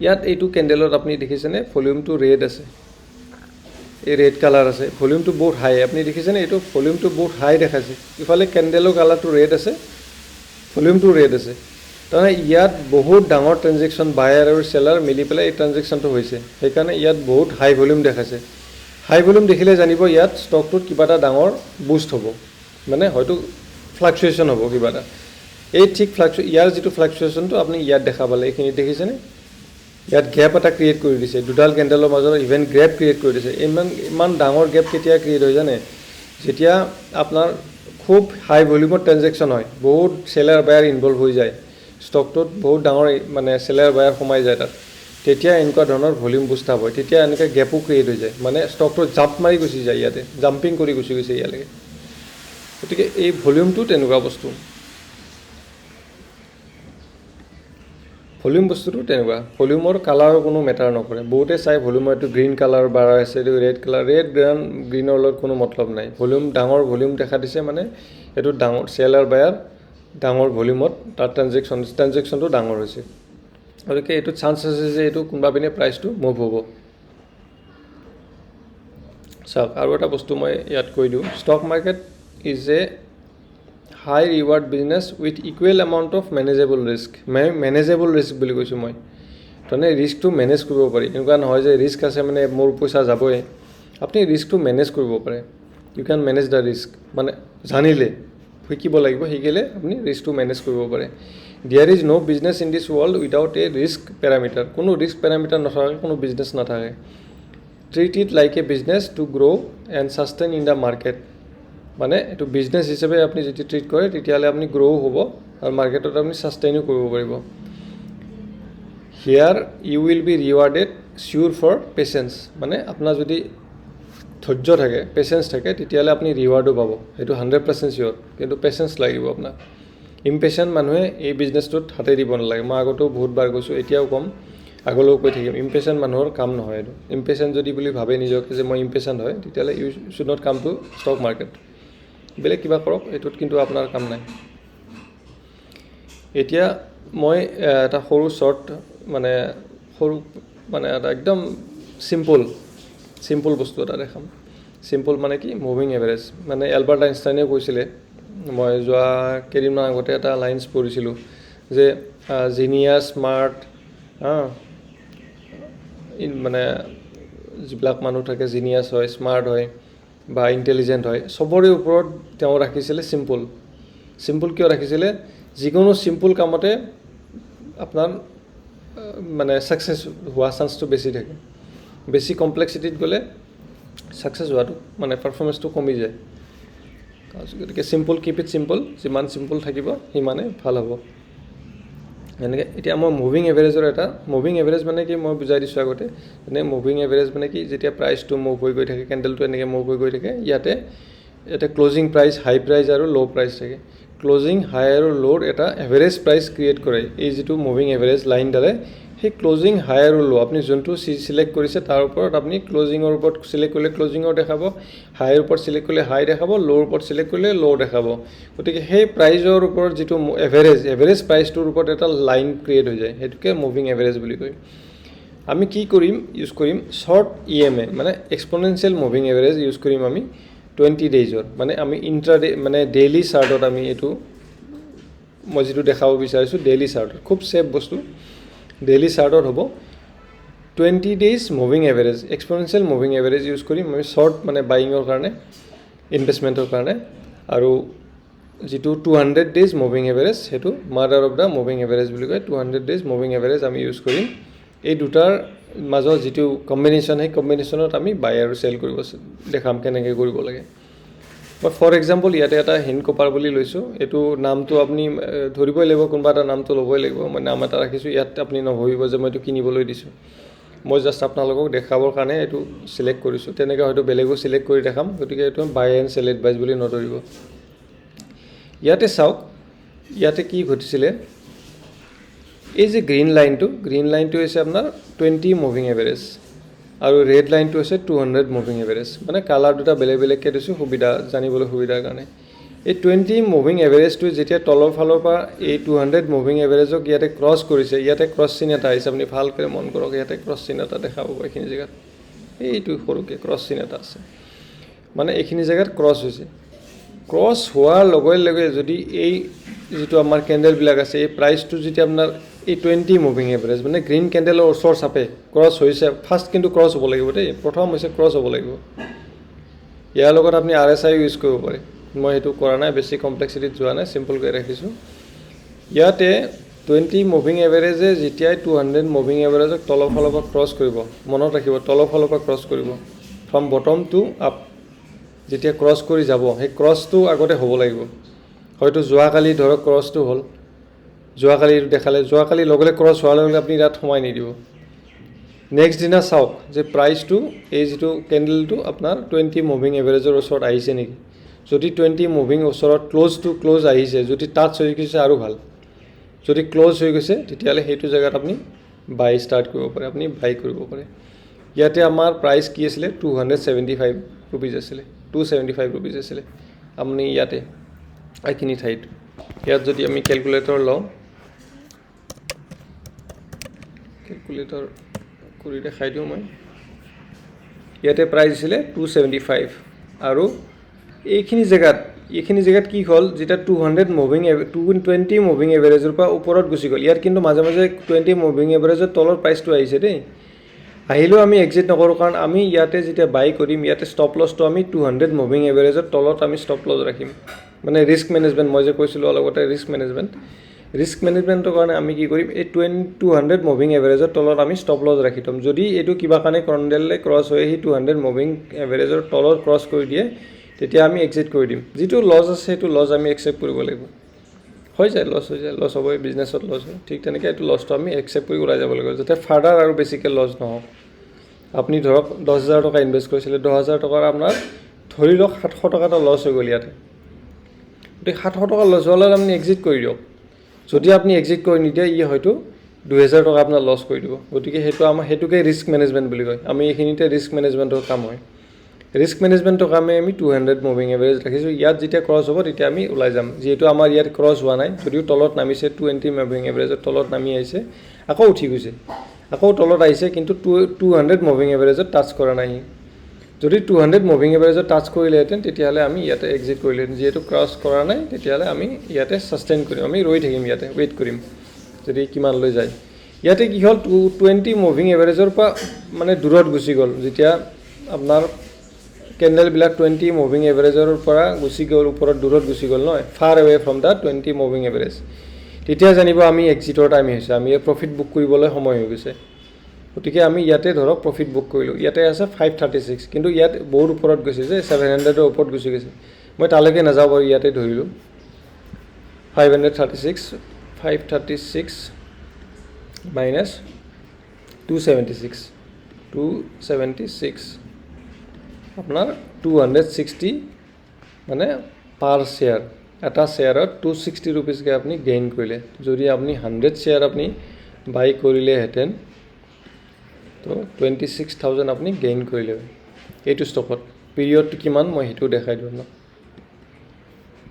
ইয়াত এইটো কেণ্ডেলত আপুনি দেখিছেনে ভলিউমটো ৰেড আছে, এই ৰেড কালাৰ আছে, ভলিউমটো বহুত হাই। আপুনি দেখিছেনে এইটো ভলিউমটো বহুত হাই দেখাইছে। ইফালে কেণ্ডেলৰ কালাৰটো ৰেড আছে, ভলিউমটো ৰেড আছে। তাৰমানে ইয়াত বহুত ডাঙৰ ট্ৰেনজেকশ্যন বায়াৰ আৰু চেলাৰ মিলি পেলাই এই ট্ৰানজেকশ্যনটো হৈছে। সেইকাৰণে ইয়াত বহুত হাই ভলিউম দেখাইছে। হাই ভলিউম দেখিলে জানিব ইয়াত ষ্টকটোত কিবা এটা ডাঙৰ বুষ্ট হ'ব, মানে হয়তো ফ্লাকচুৱেশ্যন হ'ব কিবা এটা। এই ঠিক ইয়াৰ যিটো ফ্লাকচুৱেশ্যনটো আপুনি ইয়াত দেখা পালে, এইখিনি দেখিছেনে? ইয়াত গেপ এটা ক্ৰিয়েট কৰি দিছে, দুডাল কেণ্ডেলৰ মাজত ইভেন গেপ ক্ৰিয়েট কৰি দিছে। ইমান ডাঙৰ গেপ কেতিয়া ক্ৰিয়েট হয় জানে? যেতিয়া আপোনাৰ খুব হাই ভলিউমত ট্ৰেনজেকশ্যন হয়, বহুত চেলাৰ বায়াৰ ইনভলভ হৈ যায়, ষ্টকটোত বহুত ডাঙৰ মানে চেলাৰ বায়াৰ সোমাই যায় তাত, তেতিয়া এনেকুৱা ধৰণৰ ভলিউম বুষ্ট আপ হয়। তেতিয়া এনেকৈ গেপো ক্ৰিয়েট হৈ যায়, মানে ষ্টকটো জাম্প মাৰি গুচি যায়, ইয়াতে জাম্পিং কৰি গুচি গৈছে ইয়ালৈকে। গতিকে এই ভলিউমটো তেনেকুৱা বস্তু। ভলিউম বস্তুটো তেনেকুৱা। ভলিউমৰ কালাৰৰ কোনো মেটাৰ নকৰে। বহুতে চাই ভলিউমৰ এইটো গ্ৰীণ কালাৰ বাৰ আছে, এইটো ৰেড কালাৰ। ৰেড গ্ৰীণৰ লগত কোনো মতলব নাই। ভলিউম ডাঙৰ ভলিউম দেখা দিছে মানে এইটো ডাঙৰ চেলাৰ বায়াৰ ডাঙৰ ভলিউমত তাৰ ট্ৰানজেকশ্যনটো ডাঙৰ হৈছে। গতিকে এইটো চান্স আছে যে এইটো কোনোবা পিনে প্ৰাইচটো মুভ হ'ব। চাওক, আৰু এটা বস্তু মই ইয়াত কৈ দিওঁ, stock market is a high reward business with equal amount of manageable risk. Manageable risk বুলি কৈছোঁ মই। তাৰমানে ৰিস্কটো মেনেজ কৰিব পাৰি। এনেকুৱা নহয় যে ৰিস্ক আছে মানে মোৰ পইচা যাবই। আপুনি ৰিস্কটো মেনেজ কৰিব পাৰে। You can manage the risk, মানে জানিলে, শিকিব লাগিব, শিকিলে আপুনি ৰিস্কটো মেনেজ কৰিব পাৰে। There is no' business in this world without a risk parameter. কোনো ৰিস্ক পেৰামিটাৰ নাথাকে কোনো বিজনেছ নাথাকে। Treat it like a business to grow' and sustain in the market. মানে এইটো বিজনেছ হিচাপে আপুনি যেতিয়া ট্ৰিট কৰে তেতিয়াহ'লে আপুনি গ্ৰ'ও হ'ব আৰু মাৰ্কেটত আপুনি ছাষ্টেইনো কৰিব পাৰিব। Here you will be rewarded sure for patience. মানে আপোনাৰ যদি ধৈৰ্য থাকে, পেচেঞ্চ থাকে, তেতিয়াহ'লে আপুনি ৰিৱাৰ্ডো পাব, সেইটো 100% চিয়'ৰ। কিন্তু পেচেঞ্চ লাগিব আপোনাক। ইম্পেচেণ্ট মানুহে এই বিজনেছটোত হাতে দিব নালাগে। মই আগতেও বহুতবাৰ কৈছোঁ, এতিয়াও ক'ম, আগলৈও কৈ থাকিম। ইম্পেচেণ্ট মানুহৰ কাম নহয় এইটো। ইম্পেচেণ্ট যদি বুলি ভাবে নিজকে যে মই ইম্পেচেণ্ট হয়, তেতিয়াহ'লে you should not come to stock market. বেলেগ কিবা কৰক, এইটোত কিন্তু আপোনাৰ কাম নাই। এতিয়া মই এটা সৰু শ্বৰ্ট মানে এটা একদম চিম্পল বস্তু এটা দেখাম। চিম্পল মানে কি? Moving average. মানে এলবাৰ্ট আইনষ্টাইনেও কৈছিলে, মই যোৱা কেইদিনমান আগতে এটা লাইনছ পঢ়িছিলোঁ যে জিনিয়াছ, স্মাৰ্ট, মানে যিবিলাক মানুহ থাকে জিনিয়াছ হয়, স্মাৰ্ট হয় বা ইণ্টেলিজেণ্ট হয়, চবৰে ওপৰত তেওঁ ৰাখিছিলে চিম্পল কিয় ৰাখিছিলে? যিকোনো চিম্পল কামতে আপোনাৰ মানে ছাকচেছ হোৱা চান্সটো বেছি থাকে। বেছি কমপ্লেক্সিটিত গ'লে ছাকচেছ হোৱাটো মানে পাৰফৰ্মেঞ্চটো কমি যায়। গতিকে চিম্পল, কিপ ইট চিম্পল, যিমান চিম্পল থাকিব সিমানে ভাল হ'ব। এনেকৈ এতিয়া মই মুভিং এভাৰেজৰ এটা, মুভিং এভাৰেজ মানে কি মই বুজাই দিছোঁ আগতে, মানে মুভিং এভাৰেজ মানে কি যেতিয়া প্ৰাইচটো মুভ হৈ গৈ থাকে, কেণ্ডেলটো এনেকৈ মুভ হৈ গৈ থাকে, ইয়াতে ক্লজিং প্ৰাইচ, হাই প্ৰাইচ আৰু ল' প্ৰাইচ থাকে। ক্লজিং, হাই আৰু ল'ৰ এটা এভাৰেজ প্ৰাইচ ক্ৰিয়েট কৰে এই যিটো মুভিং এভাৰেজ লাইন দ্বাৰাই। সেই ক্লজিং, হাই আৰু ল' আপুনি যোনটো চিলেক্ট কৰিছে তাৰ ওপৰত আপুনি ক্লজিঙৰ ওপৰত চিলেক্ট কৰিলে ক্লজিঙৰ দেখাব, হাইৰ ওপৰত চিলেক্ট কৰিলে হাই দেখাব, ল'ৰ ওপৰত চিলেক্ট কৰিলে ল' দেখাব। গতিকে সেই প্ৰাইজৰ ওপৰত যিটো এভাৰেজ প্ৰাইচটোৰ ওপৰত এটা লাইন ক্ৰিয়েট হৈ যায়, সেইটোকে মুভিং এভাৰেজ বুলি কয়। আমি কি কৰিম, ইউজ কৰিম শ্বৰ্ট EMA, মানে এক্সপনেনচিয়েল মুভিং এভাৰেজ ইউজ কৰিম আমি 20 ডেইজৰ, মানে আমি ইণ্ট্ৰাডে মানে ডেইলি চাৰ্টত আমি এইটো মই যিটো দেখাব বিচাৰিছোঁ ডেইলি চাৰ্টত, খুব ছেফ বস্তু। ডেইলি চাৰ্টত হ'ব 20 days moving average, exponential moving average use কৰিম আমি শ্বৰ্ট মানে বাইঙৰ কাৰণে, ইনভেষ্টমেণ্টৰ কাৰণে। আৰু যিটো 200 ডেইজ মুভিং এভাৰেজ, সেইটো mother of the moving average বুলি কয়। 200 ডেইজ মুভিং এভাৰেজ আমি ইউজ কৰিম। এই দুটাৰ মাজৰ যিটো কম্বিনেশ্যন, সেই কম্বিনেশ্যনত আমি বাই আৰু চেল কৰিব দেখাম কেনেকৈ কৰিব লাগে। মই ফৰ এক্সাম্পল ইয়াতে এটা হিন কপাৰ বুলি লৈছোঁ, এইটো নামটো আপুনি ধৰিবই লাগিব, কোনোবা এটা নামটো ল'বই লাগিব। মই নাম এটা ৰাখিছোঁ, ইয়াত আপুনি নভাবিব যে মই এইটো কিনিবলৈ দিছোঁ, মই জাষ্ট আপোনালোকক দেখাবৰ কাৰণে এইটো চিলেক্ট কৰিছোঁ। তেনেকৈ হয়তো বেলেগো চিলেক্ট কৰি দেখাম, গতিকে এইটো বাই এণ্ড চেল এডভাইচ বুলি নধৰিব। ইয়াতে চাওক, ইয়াতে কি ঘটিছিলে, এই যে গ্ৰীণ লাইনটো হৈছে আপোনাৰ 20 মুভিং এভাৰেজ আৰু ৰেড লাইনটো হৈছে 200 মুভিং এভাৰেজ। মানে কালাৰ দুটা বেলেগ বেলেগকৈ দিছোঁ সুবিধা জানিবলৈ, সুবিধাৰ কাৰণে। এই 20 মুভিং এভাৰেজটো যেতিয়া তলৰ ফালৰ পৰা এই 200 মুভিং এভাৰেজক ইয়াতে ক্ৰছ কৰিছে, ইয়াতে ক্ৰছ চিন এটা আহিছে, আপুনি ভালকৈ মন কৰক, ইয়াতে ক্ৰছ চিন এটা দেখা পাব এইখিনি জেগাত, এইটো সৰুকৈ ক্ৰছ চিন এটা আছে, মানে এইখিনি জেগাত ক্ৰছ হৈছে। ক্ৰছ হোৱাৰ লগে লগে যদি এই যিটো আমাৰ কেণ্ডেলবিলাক আছে, এই প্ৰাইচটো যেতিয়া আপোনাৰ এই 20 মুভিং এভাৰেজ মানে গ্ৰীণ কেণ্ডেলৰ ওচৰ চাপে ক্ৰছ হৈছে, ফাৰ্ষ্ট কিন্তু ক্ৰছ হ'ব লাগিব দেই, প্ৰথম হৈছে ক্ৰছ হ'ব লাগিব। ইয়াৰ লগত আপুনি RSI ইউজ কৰিব পাৰে, মই সেইটো কৰা নাই, বেছি কমপ্লেক্সিটিত যোৱা নাই, চিম্পলকৈ ৰাখিছোঁ। ইয়াতে 20 মুভিং এভাৰেজে যেতিয়াই 200 মুভিং এভাৰেজক তলৰ ফালৰ পৰা ক্ৰছ কৰিব, মনত ৰাখিব তলৰ ফালৰ পৰা ক্ৰছ কৰিব, ফ্ৰম বটম টু আপ যেতিয়া ক্ৰছ কৰি যাব, সেই ক্ৰছটো আগতে হ'ব লাগিব। হয়তো যোৱাকালি ধৰক ক্ৰছটো হ'ল, যোৱাকালি দেখালে, যোৱাকালি লগে লগে ক্ৰছ হোৱাৰ লগে লগে আপুনি তাত সোমাই নিদিব। নেক্সট দিনা চাওক যে প্ৰাইচটো এই যিটো কেণ্ডেলটো আপোনাৰ 20 মুভিং এভাৰেজৰ ওচৰত আহিছে নেকি। যদি 20 মুভিং ওচৰত ক্ল'জ টু ক্ল'জ আহিছে, যদি টাচ হৈ গৈছে আৰু ভাল, যদি ক্ল'জ হৈ গৈছে তেতিয়াহ'লে সেইটো জেগাত আপুনি বাই ষ্টাৰ্ট কৰিব পাৰে, আপুনি বাই কৰিব পাৰে। ইয়াতে আমাৰ প্ৰাইচ কি আছিলে, 275 ৰুপিজ আছিলে, 275 ৰুপিজ আছিলে। আপুনি ইয়াতে এইখিনি ঠাইত, ইয়াত যদি আমি কেলকুলেটৰ লওঁ, কেলকুলেটৰ কৰি দেখাই দিওঁ মই, ইয়াতে প্ৰাইচ আছিলে 275 আৰু এইখিনি জেগাত কি হ'ল, যেতিয়া 220 মুভিং এভাৰেজৰ পৰা ওপৰত গুচি গ'ল, ইয়াত কিন্তু মাজে মাজে 20 মুভিং এভাৰেজৰ তলৰ প্ৰাইচটো আহিছে দেই, আহিলেও আমি এক্সিট নকৰোঁ, কাৰণ আমি ইয়াতে যেতিয়া বাই কৰিম, ইয়াতে ষ্টপ লছটো আমি 200 মুভিং এভাৰেজৰ তলত আমি ষ্টপ লছ ৰাখিম। মানে ৰিস্ক মেনেজমেণ্ট, মই যে কৈছিলোঁ অলপতে ৰিস্ক মেনেজমেণ্টৰ কাৰণে আমি কি কৰিম, এই 200 মুভিং এভাৰেজৰ তলত আমি ষ্টপ লছ ৰাখি থ'ম। যদি এইটো কিবা কাৰণে কেণ্ডেলে ক্ৰছ হৈ আহি 200 মুভিং এভাৰেজৰ তলত ক্ৰছ কৰি দিয়ে, তেতিয়া আমি এক্সিট কৰি দিম। যিটো লছ আছে সেইটো লছ আমি একচেপ্ট কৰিব লাগিব, হৈ যায় লছ হ'বই, বিজনেছত লছ হয়, ঠিক তেনেকৈ এইটো লছটো আমি একচেপ্ট কৰি ওলাই যাব লাগিব, যাতে ফাৰ্ডাৰ আৰু বেছিকৈ লছ নহওক। আপুনি ধৰক 10,000 টকা ইনভেষ্ট কৰিছিলে, 10,000 টকাৰ আপোনাৰ ধৰি লওক 700 টকা এটা লছ হৈ গ'ল ইয়াতে, গতিকে 700 টকা লছ হোৱাৰ আপুনি এক্সিট কৰি দিয়ক। যদি আপুনি এক্সিট কৰি নিদিয়ে, ই হয়তো 2,000 টকা আপোনাৰ লছ কৰি দিব। গতিকে সেইটোকে ৰিস্ক মেনেজমেণ্ট বুলি কয়। আমি এইখিনিতে ৰিস্ক মেনেজমেণ্টৰ কাম হয়। ৰিস্ক মেনেজমেণ্টৰ কামে আমি 200 মুভিং এভাৰেজ ৰাখিছোঁ, ইয়াত যেতিয়া ক্ৰছ হ'ব তেতিয়া আমি ওলাই যাম। যিহেতু আমাৰ ইয়াত ক্ৰছ হোৱা নাই, যদিও তলত নামিছে, 20 মুভিং এভাৰেজৰ তলত নামি আহিছে, আকৌ উঠি গৈছে, আকৌ তলত আহিছে, কিন্তু 200 মুভিং এভাৰেজত টাচ কৰা নাই। যদি 200 মুভিং এভাৰেজত টাচ কৰিলেহেঁতেন তেতিয়াহ'লে আমি ইয়াতে এক্সিট কৰিলেহেঁতেন। যিহেতু ক্ৰছ কৰা নাই, তেতিয়াহ'লে আমি ইয়াতে ছাষ্টেইন কৰিম, আমি ৰৈ থাকিম ইয়াতে, ৱেইট কৰিম যদি কিমানলৈ যায়। ইয়াতে কি হ'ল, 20 মুভিং এভাৰেজৰ পৰা মানে দূৰত গুচি গ'ল, যেতিয়া আপোনাৰ কেণ্ডেলবিলাক 20 মুভিং এভাৰেজৰ পৰা গুচি গ'ল, ওপৰত দূৰত গুচি গ'ল নহয়, far away from the 20 moving average, তেতিয়া জানিব আমি এক্সিটৰ টাইম হৈছে, আমি প্ৰফিট বুক কৰিবলৈ সময় হৈ গৈছে। গতিকে আমি ইয়াতে ধৰক প্ৰফিট বুক কৰিলোঁ, ইয়াতে আছে 536, কিন্তু ইয়াত বহুত ওপৰত গৈছে যে 700ৰ ওপৰত গুচি গৈছে, মই তালৈকে নাযাওঁ বাৰু, ইয়াতে ধৰিলোঁ 536 মাইনাছ 276 আপোনাৰ 260 মানে পাৰ শ্বেয়াৰ, এটা শ্বেয়াৰত 260 ৰুপিজকৈ আপুনি গেইন কৰিলে। যদি আপুনি 100 শ্বেয়াৰ আপুনি বাই কৰিলেহেঁতেন তো 26,000 আপুনি গেইন কৰিলে এইটো ষ্টকত। পিৰিয়ডটো কিমান মই সেইটো দেখাই দিওঁ ন।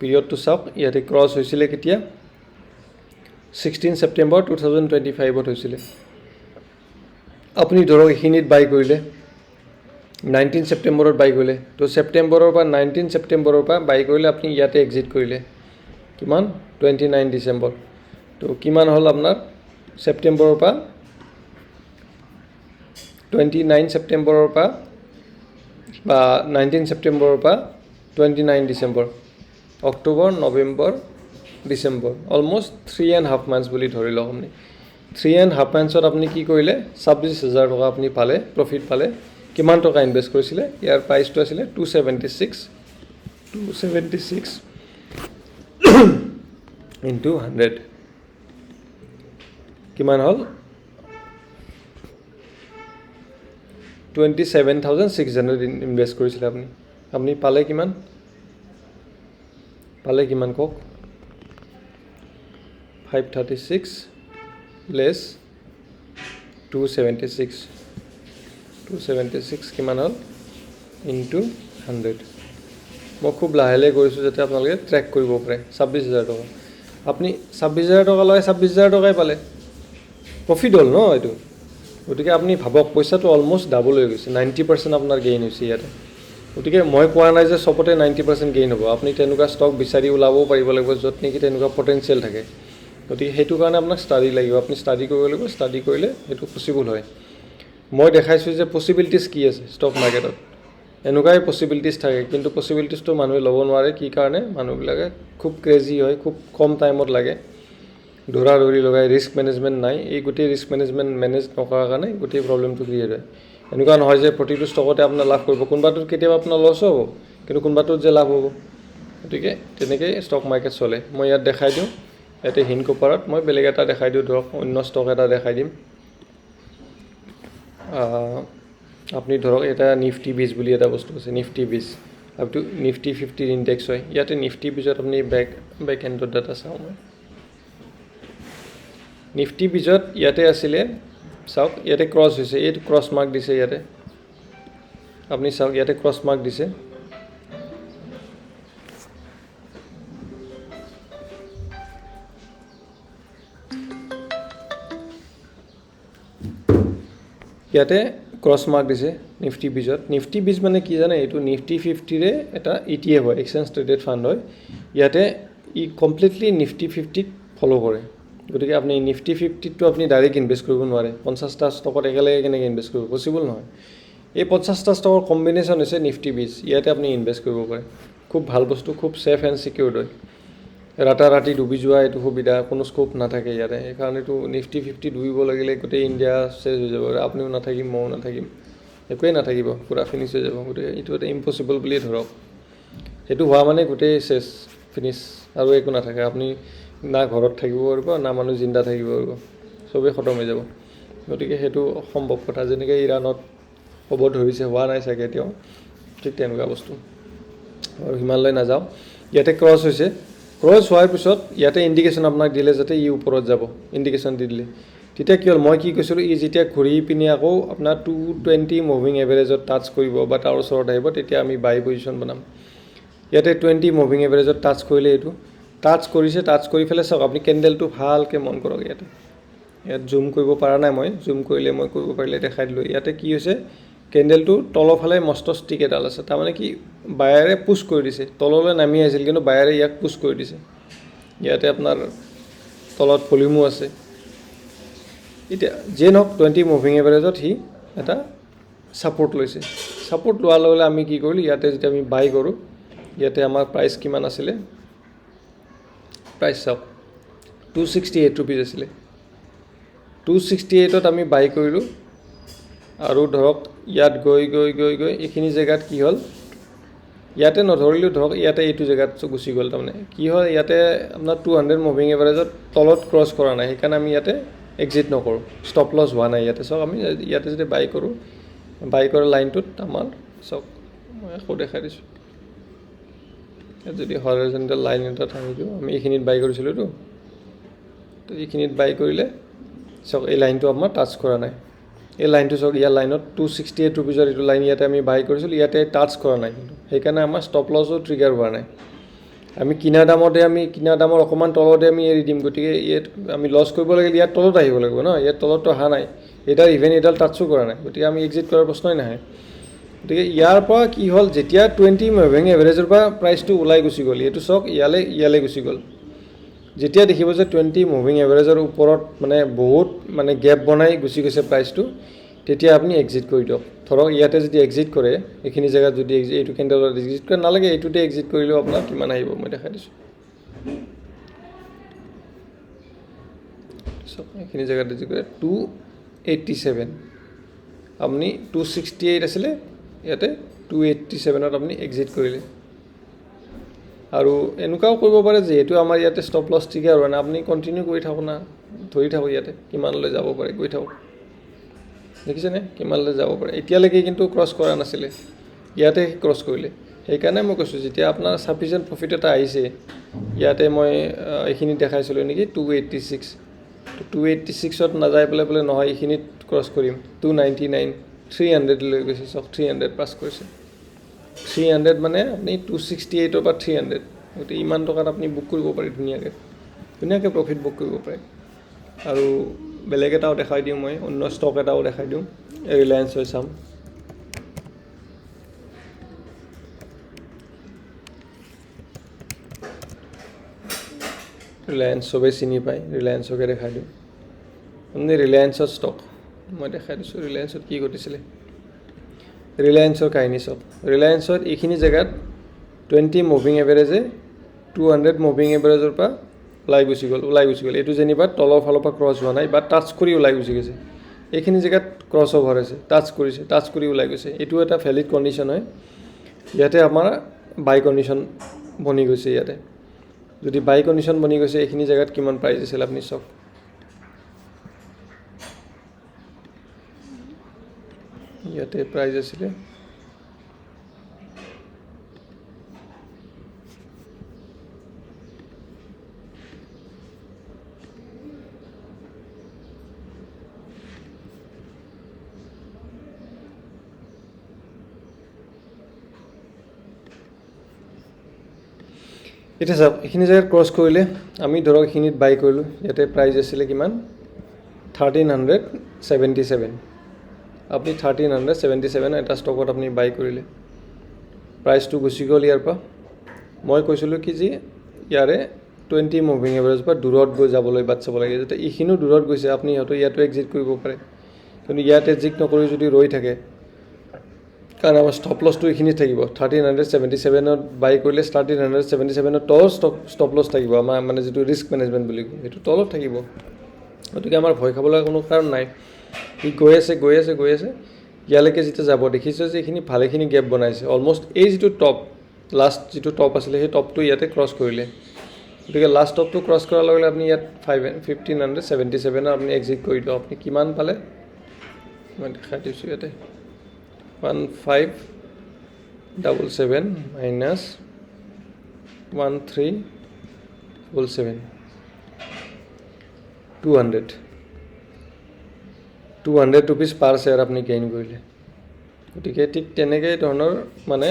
পিৰিয়ডটো চাওক, ইয়াতে ক্ৰছ হৈছিলে কেতিয়া, 16 ছেপ্টেম্বৰ 2025ত হৈছিলে। আপুনি ধৰক এইখিনিত বাই কৰিলে, 19 ছেপ্টেম্বৰত বাই কৰিলে, তো ছেপ্টেম্বৰৰ পৰা 19 ছেপ্টেম্বৰৰ পৰা বাই কৰিলে আপুনি ইয়াতে এক্সিট কৰিলে কিমান 29 ডিচেম্বৰ। তো কিমান হ'ল আপোনাৰ ছেপ্টেম্বৰৰ পৰা 29 ছেপ্টেম্বৰৰ পৰা বা 19 ছেপ্টেম্বৰৰ পৰা 29 ডিচেম্বৰ, অক্টোবৰ, নৱেম্বৰ, ডিচেম্বৰ, অলমষ্ট 3.5 মান্থছ বুলি ধৰি লওক আপুনি। 3.5 মান্থছত আপুনি কি কৰিলে, 26,000 টকা আপুনি পালে, প্ৰফিট পালে। কিমান টকা ইনভেষ্ট কৰিছিলে, ইয়াৰ প্ৰাইচটো আছিলে 276 ইনটু 100 কিমান হ'ল 27,600 ইনভেষ্ট কৰিছিলে আপুনি। আপুনি পালে কিমান কওক, 536 লেছ 276 কিমান হ'ল ইনটু 100। মই খুব লাহে লাহে কৰিছোঁ যাতে আপোনালোকে ট্ৰেক কৰিব পাৰে। 26,000 টকা আপুনি 26,000 টকা লয়, 26,000 টকাই পালে, প্ৰফিট হ'ল ন এইটো। গতিকে আপুনি ভাবক পইচাটো অলমষ্ট ডাবল হৈ গৈছে, 90% আপোনাৰ গেইন হৈছে ইয়াতে। গতিকে মই কোৱা নাই যে চবতে 90% গেইন হ'ব, আপুনি তেনেকুৱা ষ্টক বিচাৰি ওলাবও পাৰিব লাগিব য'ত নেকি তেনেকুৱা পটেঞ্চিয়েল থাকে। গতিকে সেইটো কাৰণে আপোনাক ষ্টাডি লাগিব, আপুনি ষ্টাডি কৰিব লাগিব, ষ্টাডি কৰিলে সেইটো পচিবল হয়। মই দেখাইছোঁ যে পচিবিলিটিছ কি আছে ষ্টক মাৰ্কেটত, এনেকুৱাই পচিবিলিটিছ থাকে, কিন্তু পচিবিলিটিছটো মানুহে ল'ব নোৱাৰে। কি কাৰণে, মানুহবিলাকে খুব ক্ৰেজি হয়, খুব কম টাইমত লাগে, দৌৰা দৌৰি লগাই, ৰিস্ক মেনেজমেণ্ট নাই। এই গোটেই ৰিস্ক মেনেজমেণ্ট মেনেজ নকৰাৰ কাৰণে গোটেই প্ৰব্লেমটো ক্ৰিয়েট হয়। এনেকুৱা নহয় যে প্ৰতিটো ষ্টকতে আপোনাৰ লাভ কৰিব, কোনোবাটোত কেতিয়াবা আপোনাৰ লছো হ'ব, কিন্তু কোনোবাটোত যে লাভ হ'ব। গতিকে তেনেকেই ষ্টক মাৰ্কেট চলে। মই ইয়াত দেখাই দিওঁ, ইয়াতে হিন কপাৰত মই বেলেগ এটা দেখাই দিওঁ, ধৰক অন্য ষ্টক এটা দেখাই দিম। আপুনি ধৰক এটা নিফটি 20 বুলি এটা বস্তু আছে, নিফটি 20 আপটো নিফটি 50 ইণ্ডেক্স হয়। ইয়াতে নিফটি 20ত আপুনি বেক এণ্ডৰ ডাটা চাওঁ মই। নিফটি 20ত ইয়াতে আছিলে, চাওক ইয়াতে ক্ৰছ হৈছে, এইটো ক্ৰছ মাৰ্ক দিছে ইয়াতে, আপুনি চাওক ইয়াতে ক্ৰছ মাৰ্ক দিছে। ইয়াতে ক্ৰছ মাৰ্ক দিছে নিফটি 20ত। নিফটি 20 মানে কি জানে, এইটো নিফটি 50ৰে এটা ETF হয়, এক্সচেঞ্জ ট্ৰেডেড ফাণ্ড হয়। ইয়াতে ই কমপ্লিটলি নিফটি 50ক ফ'ল' কৰে। গতিকে আপুনি নিফটি 50টো আপুনি ডাইৰেক্ট ইনভেষ্ট কৰিব নোৱাৰে, 50টা ষ্টকত একেলগে কেনেকৈ ইনভেষ্ট কৰিব, পচিবল নহয়। এই 50টা ষ্টকৰ কম্বিনেশ্যন হৈছে নিফটি 20, ইয়াতে আপুনি ইনভেষ্ট কৰিব পাৰে। খুব ভাল বস্তু, খুব ছেফ এণ্ড ছিকিউৰ্ড হয়। ৰাতি ডুবি যোৱা এইটো সুবিধা, কোনো স্কোপ নাথাকে ইয়াতে। সেইকাৰণেতো নিফটি 50 ডুবিব লাগিলে গোটেই ইণ্ডিয়া চেছ হৈ যাব, আপুনিও নাথাকিম, ময়ো নাথাকিম, একোৱেই নাথাকিব, পূৰা ফিনিছ হৈ যাব। গতিকে এইটো এটা ইম্পচিবল বুলিয়ে ধৰক। সেইটো হোৱা মানে গোটেই চেছ, ফিনিছ, আৰু একো নাথাকে। আপুনি না ঘৰত থাকিব পাৰিব, না মানুহ জিন্দা থাকিব পাৰিব, চবেই খতম হৈ যাব। গতিকে সেইটো সম্ভৱ কথা, যেনেকৈ ইৰাণত হ'ব ধৰিছে, হোৱা নাই চাগে এতিয়াও, ঠিক তেনেকুৱা বস্তু। আৰু হিমালয় নাযাওঁ, ইয়াতে ক্ৰছ হৈছে, ক্ৰছ হোৱাৰ পিছত ইয়াতে ইণ্ডিকেশ্যন আপোনাক দিলে যাতে ই ওপৰত যাব, ইণ্ডিকেশ্যন দি দিলে। তেতিয়া কি হ'ল, মই কি কৈছিলোঁ, ই যেতিয়া ঘূৰি পিনি আকৌ আপোনাৰ 220 মুভিং এভাৰেজত টাচ কৰিব বা তাৰ ওচৰত আহিব, তেতিয়া আমি বাই পজিশ্যন বনাম। ইয়াতে 20 মুভিং এভাৰেজত টাচ কৰিলে, এইটো টাচ কৰিছে, টাচ কৰি পেলাই চাওক আপুনি কেণ্ডেলটো ভালকৈ মন কৰক। ইয়াত জুম কৰিব পৰা নাই মই, জুম কৰিলে মই কৰিব পাৰিলে দেখাই দিলোঁ। ইয়াতে কি হৈছে, কেণ্ডেলটো তলৰ ফালে মস্ত ষ্টিক এডাল আছে, তাৰমানে কি বায়াৰে পুছ কৰি দিছে, তললৈ নামি আহিছিল কিন্তু বায়াৰে ইয়াক পুছ কৰি দিছে। ইয়াতে আপোনাৰ তলত ভলিউমো আছে। এতিয়া যিয়ে নহওক 20 মুভিং এভাৰেজত সি এটা ছাপৰ্ট লৈছে। ছাপৰ্ট লোৱাৰ লগে লগে আমি কি কৰিলোঁ, ইয়াতে যেতিয়া আমি বাই কৰোঁ, ইয়াতে আমাৰ প্ৰাইচ কিমান আছিলে, প্ৰাইচ চাওক 268 ৰুপিজ আছিলে। 268ত আমি বাই কৰিলোঁ, আৰু ধৰক ইয়াত গৈ এইখিনি জেগাত কি হ'ল, ইয়াতে নধৰিলোঁ ধৰক ইয়াতে এইটো জেগাত গুচি গ'ল তাৰমানে কি হয় ইয়াতে আপোনাৰ 200 মুভিং এভাৰেজত তলত ক্ৰছ কৰা নাই সেইকাৰণে আমি ইয়াতে এক্সিট নকৰোঁ ষ্টপ লছ হোৱা নাই ইয়াতে চাওক আমি ইয়াতে যদি বাই কৰোঁ বাই কৰা লাইনটোত আমাৰ চাওক মই আকৌ দেখাই দিছোঁ ইয়াত যদি হৰাইজণ্টেল লাইন এটা থাকি দিওঁ আমি এইখিনিত বাই কৰিছিলোঁতো তো এইখিনিত বাই কৰিলে চাওক এই লাইনটো আমাৰ টাচ কৰা নাই এই লাইনটো চাওক ইয়াৰ লাইনত 268 ৰুপিজৰ এইটো লাইন ইয়াতে আমি বাই কৰিছিলোঁ ইয়াতে টাচ কৰা নাই কিন্তু সেইকাৰণে আমাৰ ষ্টপ লছো ট্ৰিগাৰ হোৱা নাই আমি কিনা দামৰ অকণমান তলতে আমি এৰি দিম গতিকে ইয়াত আমি লছ কৰিব লাগিলে ইয়াত তলত আহিব লাগিব ন ইয়াত তলততো অহা নাই এইডাল টাচো কৰা নাই গতিকে আমি এক্সিট কৰাৰ প্ৰশ্নই নাহে গতিকে ইয়াৰ পৰা কি হ'ল যেতিয়া 20 মুভিং এভাৰেজৰ পৰা প্ৰাইচটো ওলাই গুচি গ'ল এইটো চাওক ইয়ালৈ গুচি গ'ল যেতিয়া দেখিব যে 20 মুভিং এভাৰেজৰ ওপৰত মানে বহুত মানে গেপ বনাই গুচি গৈছে প্ৰাইচটো তেতিয়া আপুনি এক্সিট কৰি দিয়ক ধৰক ইয়াতে যদি এক্সিট কৰে এইখিনি জেগাত যদি এইটো কেণ্ডেলত এক্সিট কৰে নালাগে এইটোতে এক্সিট কৰিলেও আপোনাৰ কিমান আহিব মই দেখাই দিছোঁ চাওক এইখিনি জেগাত এক্সিট কৰে 287 আপুনি 268 আছিলে ইয়াতে 287ত আপুনি এক্সিট কৰিলে আৰু এনেকুৱাও কৰিব পাৰে যিহেতু আমাৰ ইয়াতে ষ্টপ লছ ট্ৰিগাৰ হোৱা নাই আপুনি কণ্টিনিউ কৰি থাকক না ধৰি থাকক ইয়াতে কিমানলৈ যাব পাৰে গৈ থাকক দেখিছেনে কিমানলৈ যাব পাৰে এতিয়ালৈকে কিন্তু ক্ৰছ কৰা নাছিলে ইয়াতে ক্ৰছ কৰিলে সেইকাৰণে মই কৈছোঁ যেতিয়া আপোনাৰ ছাফিচিয়েণ্ট প্ৰফিট এটা আহিছে ইয়াতে মই এইখিনি দেখাইছিলোঁ নেকি 286 286ত নাযাই পেলাই বোলে নহয় এইখিনিত ক্ৰছ কৰিম 299 300 লৈ গৈছে চাওক 300 পাছ কৰিছে 300 মানে আপুনি 268ৰ পৰা 300 গতিকে ইমান টকাত আপুনি বুক কৰিব পাৰে ধুনীয়াকৈ প্ৰফিট বুক কৰিব পাৰে আৰু বেলেগ এটাও দেখাই দিওঁ মই অন্য ষ্টক এটাও দেখাই দিওঁ ৰিলায়েন্স হৈ চাম ৰিলায়েন্স চবেই চিনি পায় ৰিলায়েন্সকে দেখাই দিওঁ আপুনি ৰিলায়েন্সৰ ষ্টক মই দেখাই দিছোঁ ৰিলায়েন্সত কি ঘটিছিলে ৰিলায়েন্সৰ কাহিনী চাওক ৰিলায়েন্সত এইখিনি জেগাত 20 মুভিং এভাৰেজে 200 মুভিং এভাৰেজৰ পৰা ওলাই গুচি গ'ল এইটো যেনিবা তলৰ ফালৰ পৰা ক্ৰছ হোৱা নাই বা টাচ কৰি ওলাই গুচি গৈছে এইখিনি জেগাত ক্ৰছ অভাৰ হৈছে টাচ কৰি ওলাই গৈছে এইটো এটা ভেলিড কণ্ডিশ্যন হয় ইয়াতে আমাৰ বাই কণ্ডিশ্যন বনি গৈছে ইয়াতে যদি বাই কণ্ডিশ্যন বনি গৈছে এইখিনি জেগাত কিমান প্ৰাইচ আছিল আপুনি চাওক ইয়াতে প্ৰাইচ আছিলে এতিয়া চাওক এইখিনি জেগাত ক্ৰছ কৰিলে আমি ধৰক এইখিনিত বাই কৰিলোঁ ইয়াতে প্ৰাইচ আছিলে কিমান 1377 আপুনি 1377 এটা ষ্টকত আপুনি বাই কৰিলে প্ৰাইচটো গুচি গ'ল ইয়াৰ পৰা মই কৈছিলোঁ কি যে ইয়াৰে 20 মুভিং এভাৰেজ পৰা দূৰত গৈ যাবলৈ বাট চাব লাগে যাতে এইখিনিও দূৰত গৈছে আপুনি হয়তো ইয়াতো এক্সিট কৰিব পাৰে কিন্তু ইয়াত এক্সিট নকৰি যদি ৰৈ থাকে কাৰণ আমাৰ ষ্টপ লছটো এইখিনিত থাকিব 1377ত বাই কৰিলে 1377ত তলৰ ষ্টপ লছ থাকিব আমাৰ মানে যিটো ৰিস্ক মেনেজমেণ্ট বুলি কয় সেইটো তলত থাকিব গতিকে আমাৰ ভয় খাবলৈ কোনো কাৰণ নাই ই গৈ আছে ইয়ালৈকে যেতিয়া যাব দেখিছোঁ যে এইখিনি ভালেখিনি গেপ বনাইছে অলমষ্ট এই যিটো টপ লাষ্ট যিটো টপ আছিলে সেই টপটো ইয়াতে ক্ৰছ কৰিলে গতিকে লাষ্ট টপটো ক্ৰছ কৰাৰ লগে লগে আপুনি ইয়াত 1577 আপুনি এক্সিট কৰি দিয়ক আপুনি কিমান পালে মই দেখাই দিছোঁ ইয়াতে 1577 minus 1377 200 rupees পাৰ শ্বেয়াৰ আপুনি গেইন কৰিলে গতিকে ঠিক তেনেকৈ ধৰণৰ মানে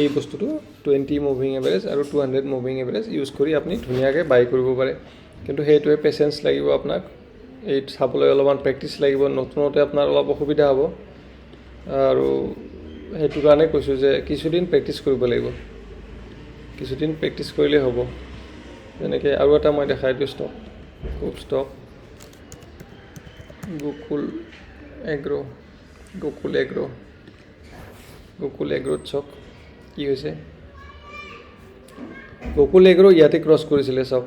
এই বস্তুটো 20 মুভিং এভাৰেজ আৰু 200 মুভিং এভাৰেজ ইউজ কৰি আপুনি ধুনীয়াকৈ বাই কৰিব পাৰে কিন্তু সেইটোৱে পেচেঞ্চ লাগিব আপোনাক এই চাবলৈ অলপমান প্ৰেক্টিচ লাগিব নতুনতে আপোনাৰ অলপ অসুবিধা হ'ব আৰু সেইটো কাৰণে কৈছোঁ যে কিছুদিন প্ৰেক্টিচ কৰিব লাগিব কিছুদিন প্ৰেক্টিচ কৰিলে হ'ব যেনেকৈ আৰু এটা মই দেখাই দিওঁ ষ্টক গোকুল এগ্ৰোত চাওক কি হৈছে গোকুল এগ্ৰো ইয়াতে ক্ৰছ কৰিছিলে চাওক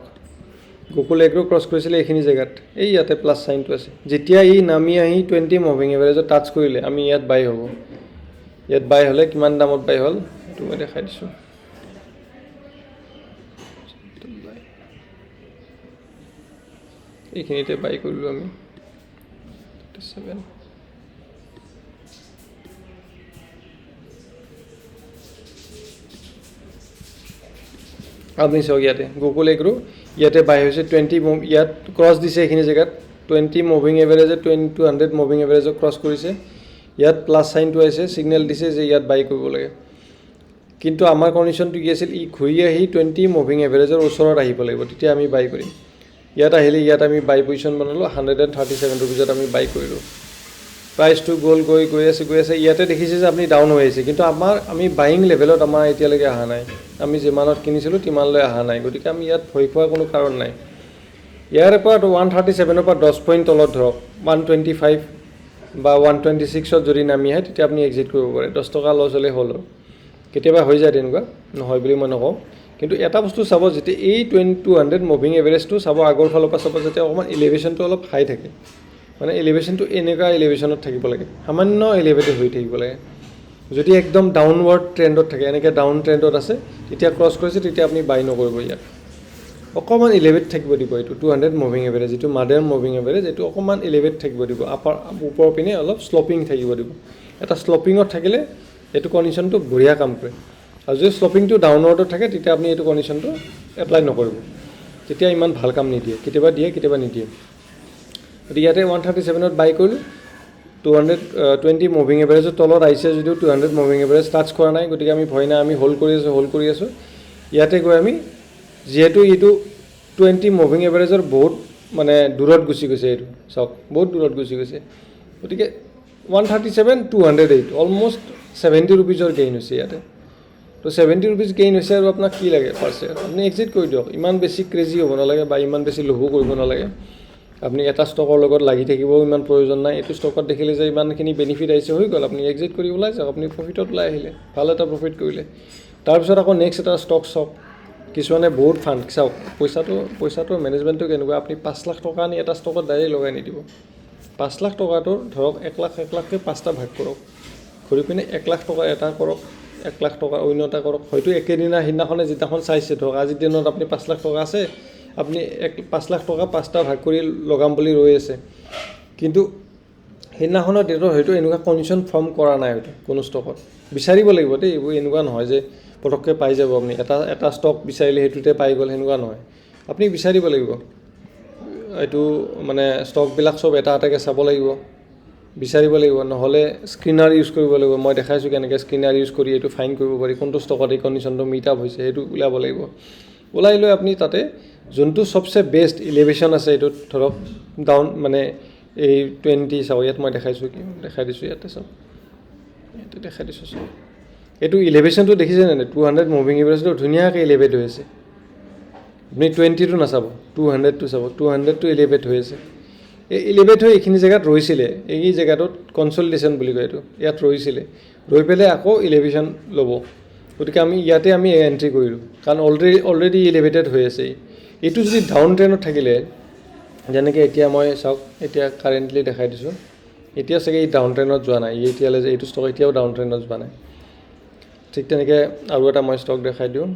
গোকুল এগ্ৰো ক্ৰছ কৰিছিলে এইখিনি জেগাত এই ইয়াতে প্লাছ চাইনটো আছে যেতিয়া ই নামি আহি 20 মুভিং এভাৰেজত টাচ কৰিলে আমি ইয়াত বাই হ'ব ইয়াত বাই হ'লে কিমান দামত বাই হ'ল এইটো মই দেখাই দিছোঁ এইখিনিতে বাই কৰিলোঁ আমি 37 আপনি চাওক ইয়াতে গুগল এগ্ৰো ইয়াতে বাই হৈছে 20 ইয়াত ক্ৰছ দিছে এইখিনি জেগাত 20 মুভিং এভাৰেজে 200 মুভিং এভাৰেজক ক্ৰছ কৰিছে ইয়াত প্লাছ চাইনটো আহিছে সিগনেল দিছে যে ইয়াত বাই কৰিব লাগে কিন্তু আমাৰ কণ্ডিশ্যনটো কি আছিল ই ঘূৰি আহি 20 মুভিং এভাৰেজৰ ওচৰত আহিব লাগিব তেতিয়া আমি বাই কৰিম ইয়াত আহিলে ইয়াত আমি বাই পজিশ্যন বনালোঁ 137 ৰুপিজত আমি বাই কৰিলোঁ প্ৰাইচটো গৈ আছে ইয়াতে দেখিছে যে আপুনি ডাউন হৈ আহিছে কিন্তু আমি বাইং লেভেলত আমাৰ এতিয়ালৈকে অহা নাই আমি যিমানত কিনিছিলোঁ তিমানলৈ অহা নাই গতিকে আমি ইয়াত ভয় খোৱাৰ কোনো কাৰণ নাই ইয়াৰ পৰা 137ৰ পৰা 10 পইণ্ট তলত ধৰক 125 বা 126ত যদি নামি আহে তেতিয়া আপুনি এক্সিট কৰিব পাৰে 10 টকা লছ হ'লে হ'ল কেতিয়াবা হৈ যায় তেনেকুৱা নহয় বুলি মই নকওঁ কিন্তু এটা বস্তু চাব যেতিয়া এই 200 মুভিং এভাৰেজটো চাব আগৰ ফালৰ পৰা চাব যাতে অকণমান এলিভেশ্যনটো অলপ হাই থাকে মানে এলিভেশ্যনটো এনেকুৱা এলিভেশ্যনত থাকিব লাগে সামান্য এলিভেটেড হৈ থাকিব লাগে যদি একদম ডাউনৱাৰ্ড ট্ৰেণ্ডত থাকে এনেকৈ ডাউন ট্ৰেণ্ডত আছে তেতিয়া ক্ৰছ কৰিছে তেতিয়া আপুনি বাই নকৰিব ইয়াত অকণমান এলিভেট থাকিব দিব এইটো 200 মুভিং এভাৰেজ যিটো মাডাৰ্ণ মুভিং এভাৰেজ এইটো অকণমান এলিভেট থাকিব দিব ওপৰৰ পিনে অলপ শ্লপিং থাকিব দিব এটা শ্লপিঙত থাকিলে এইটো কণ্ডিশ্যনটো বঢ়িয়া কাম কৰে আৰু যদি শ্লপিংটো ডাউনৱাৰ্ডত থাকে তেতিয়া আপুনি এইটো কণ্ডিশ্যনটো এপ্লাই নকৰিব তেতিয়া ইমান ভাল কাম নিদিয়ে কেতিয়াবা দিয়ে কেতিয়াবা নিদিয়ে গতিকে ইয়াতে 137ত বাই কৰিলোঁ 220 মুভিং এভাৰেজৰ তলত আহিছে যদিও 200 মুভিং এভাৰেজ টাচ কৰা নাই গতিকে আমি ভয় নাই আমি হোল্ড কৰি আছোঁ ইয়াতে গৈ আমি যিহেতু এইটো 20 মুভিং এভাৰেজৰ বহুত মানে দূৰত গুচি গৈছে এইটো চাওক বহুত দূৰত গুচি গৈছে গতিকে 137 208 অলমষ্ট 70 ৰুপিজৰ গেইন হৈছে ইয়াতে তো 70 ৰুপিজ গেইন হৈছে আৰু আপোনাক কি লাগে ফাৰ্ষ্ট আপুনি এক্সিট কৰি দিয়ক ইমান বেছি ক্ৰেজি হ'ব নালাগে বা ইমান বেছি লোভো কৰিব নালাগে আপুনি এটা ষ্টকৰ লগত লাগি থাকিবও ইমান প্ৰয়োজন নাই এইটো ষ্টকত দেখিলে যে ইমানখিনি বেনিফিট আহিছে হৈ গ'ল আপুনি এক্সিট কৰি ওলাই যাওক আপুনি প্ৰফিটত ওলাই আহিলে ভাল এটা প্ৰফিট কৰিলে তাৰপিছত আকৌ নেক্সট এটা ষ্টক চাওক কিছুমানে বহুত ফাণ্ড চাওক পইচাটো মেনেজমেণ্টটো কেনেকুৱা আপুনি 5 লাখ টকা আনি এটা ষ্টকত ডাইৰেক্ট লগাই নিদিব 5 লাখ টকাটো ধৰক 1 লাখকৈ 5টা ভাগ কৰক ঘূৰি পিনে 1 লাখ টকা এটা কৰক 1 লাখ টকা অন্য এটা কৰক হয়তো একেদিনা সিদিনাখনে যিদিনাখন চাইছে ধৰক আজিৰ দিনত আপুনি 5 লাখ টকা আছে আপুনি 5 লাখ টকা 5টা ভাগ কৰি লগাম বুলি ৰৈ আছে কিন্তু সেইদিনাখনৰ ডেটত হয়তো এনেকুৱা কণ্ডিশ্যন ফৰ্ম কৰা নাই হয়তো কোনো ষ্টকত বিচাৰিব লাগিব দেই এইবোৰ এনেকুৱা নহয় যে পটককৈ পাই যাব আপুনি এটা ষ্টক বিচাৰিলে সেইটোতে পাই গ'ল সেনেকুৱা নহয় আপুনি বিচাৰিব লাগিব এইটো মানে ষ্টকবিলাক চব এটা এটাকৈ চাব লাগিব বিচাৰিব লাগিব নহ'লে স্ক্ৰিনাৰ ইউজ কৰিব লাগিব মই দেখাইছোঁ কেনেকৈ স্ক্ৰিনাৰ ইউজ কৰি এইটো ফাইন কৰিব পাৰি কোনটো ষ্টকত এই কণ্ডিশ্যনটো মিট আপ হৈছে সেইটো ওলাব লাগিব ওলাই লৈ আপুনি তাতে যোনটো সবচে বেষ্ট ইলেভেশ্যন আছে এইটোত ধৰক ডাউন মানে এই 20 চাওক ইয়াত মই দেখাই দিছোঁ ইয়াতে চাওক ইয়াতে দেখাই দিছোঁ চাওক এইটো ইলেভেশ্যনটো দেখিছে নে 200 মুভিং এভাৰেজটো ধুনীয়াকৈ ইলেভেট হৈ আছে আপুনি 20টো নাচাব 200টো চাব 200টো ইলেভেট হৈ আছে এই ইলেভেট হৈ এইখিনি জেগাত ৰৈছিলে এই জেগাটোত কনচলিডেশ্যন বুলি কয় এইটো ইয়াত ৰৈছিলে ৰৈ পেলাই আকৌ ইলেভেশ্যন ল'ব গতিকে ইয়াতে আমি এণ্ট্ৰি কৰিলোঁ কাৰণ অলৰেডি ইলেভেটেড হৈ আছে এইটো যদি ডাউন ট্ৰেণ্ডত থাকিলে যেনেকৈ এতিয়া মই চাওক এতিয়া কাৰেণ্টলি দেখাই দিছোঁ এতিয়া চাগে এই ডাউন ট্ৰেণ্ডত যোৱা নাই এতিয়ালৈ যে এইটো ষ্টক এতিয়াও ডাউন ট্ৰেণ্ডত যোৱা নাই ঠিক তেনেকৈ আৰু এটা মই ষ্টক দেখাই দিওঁ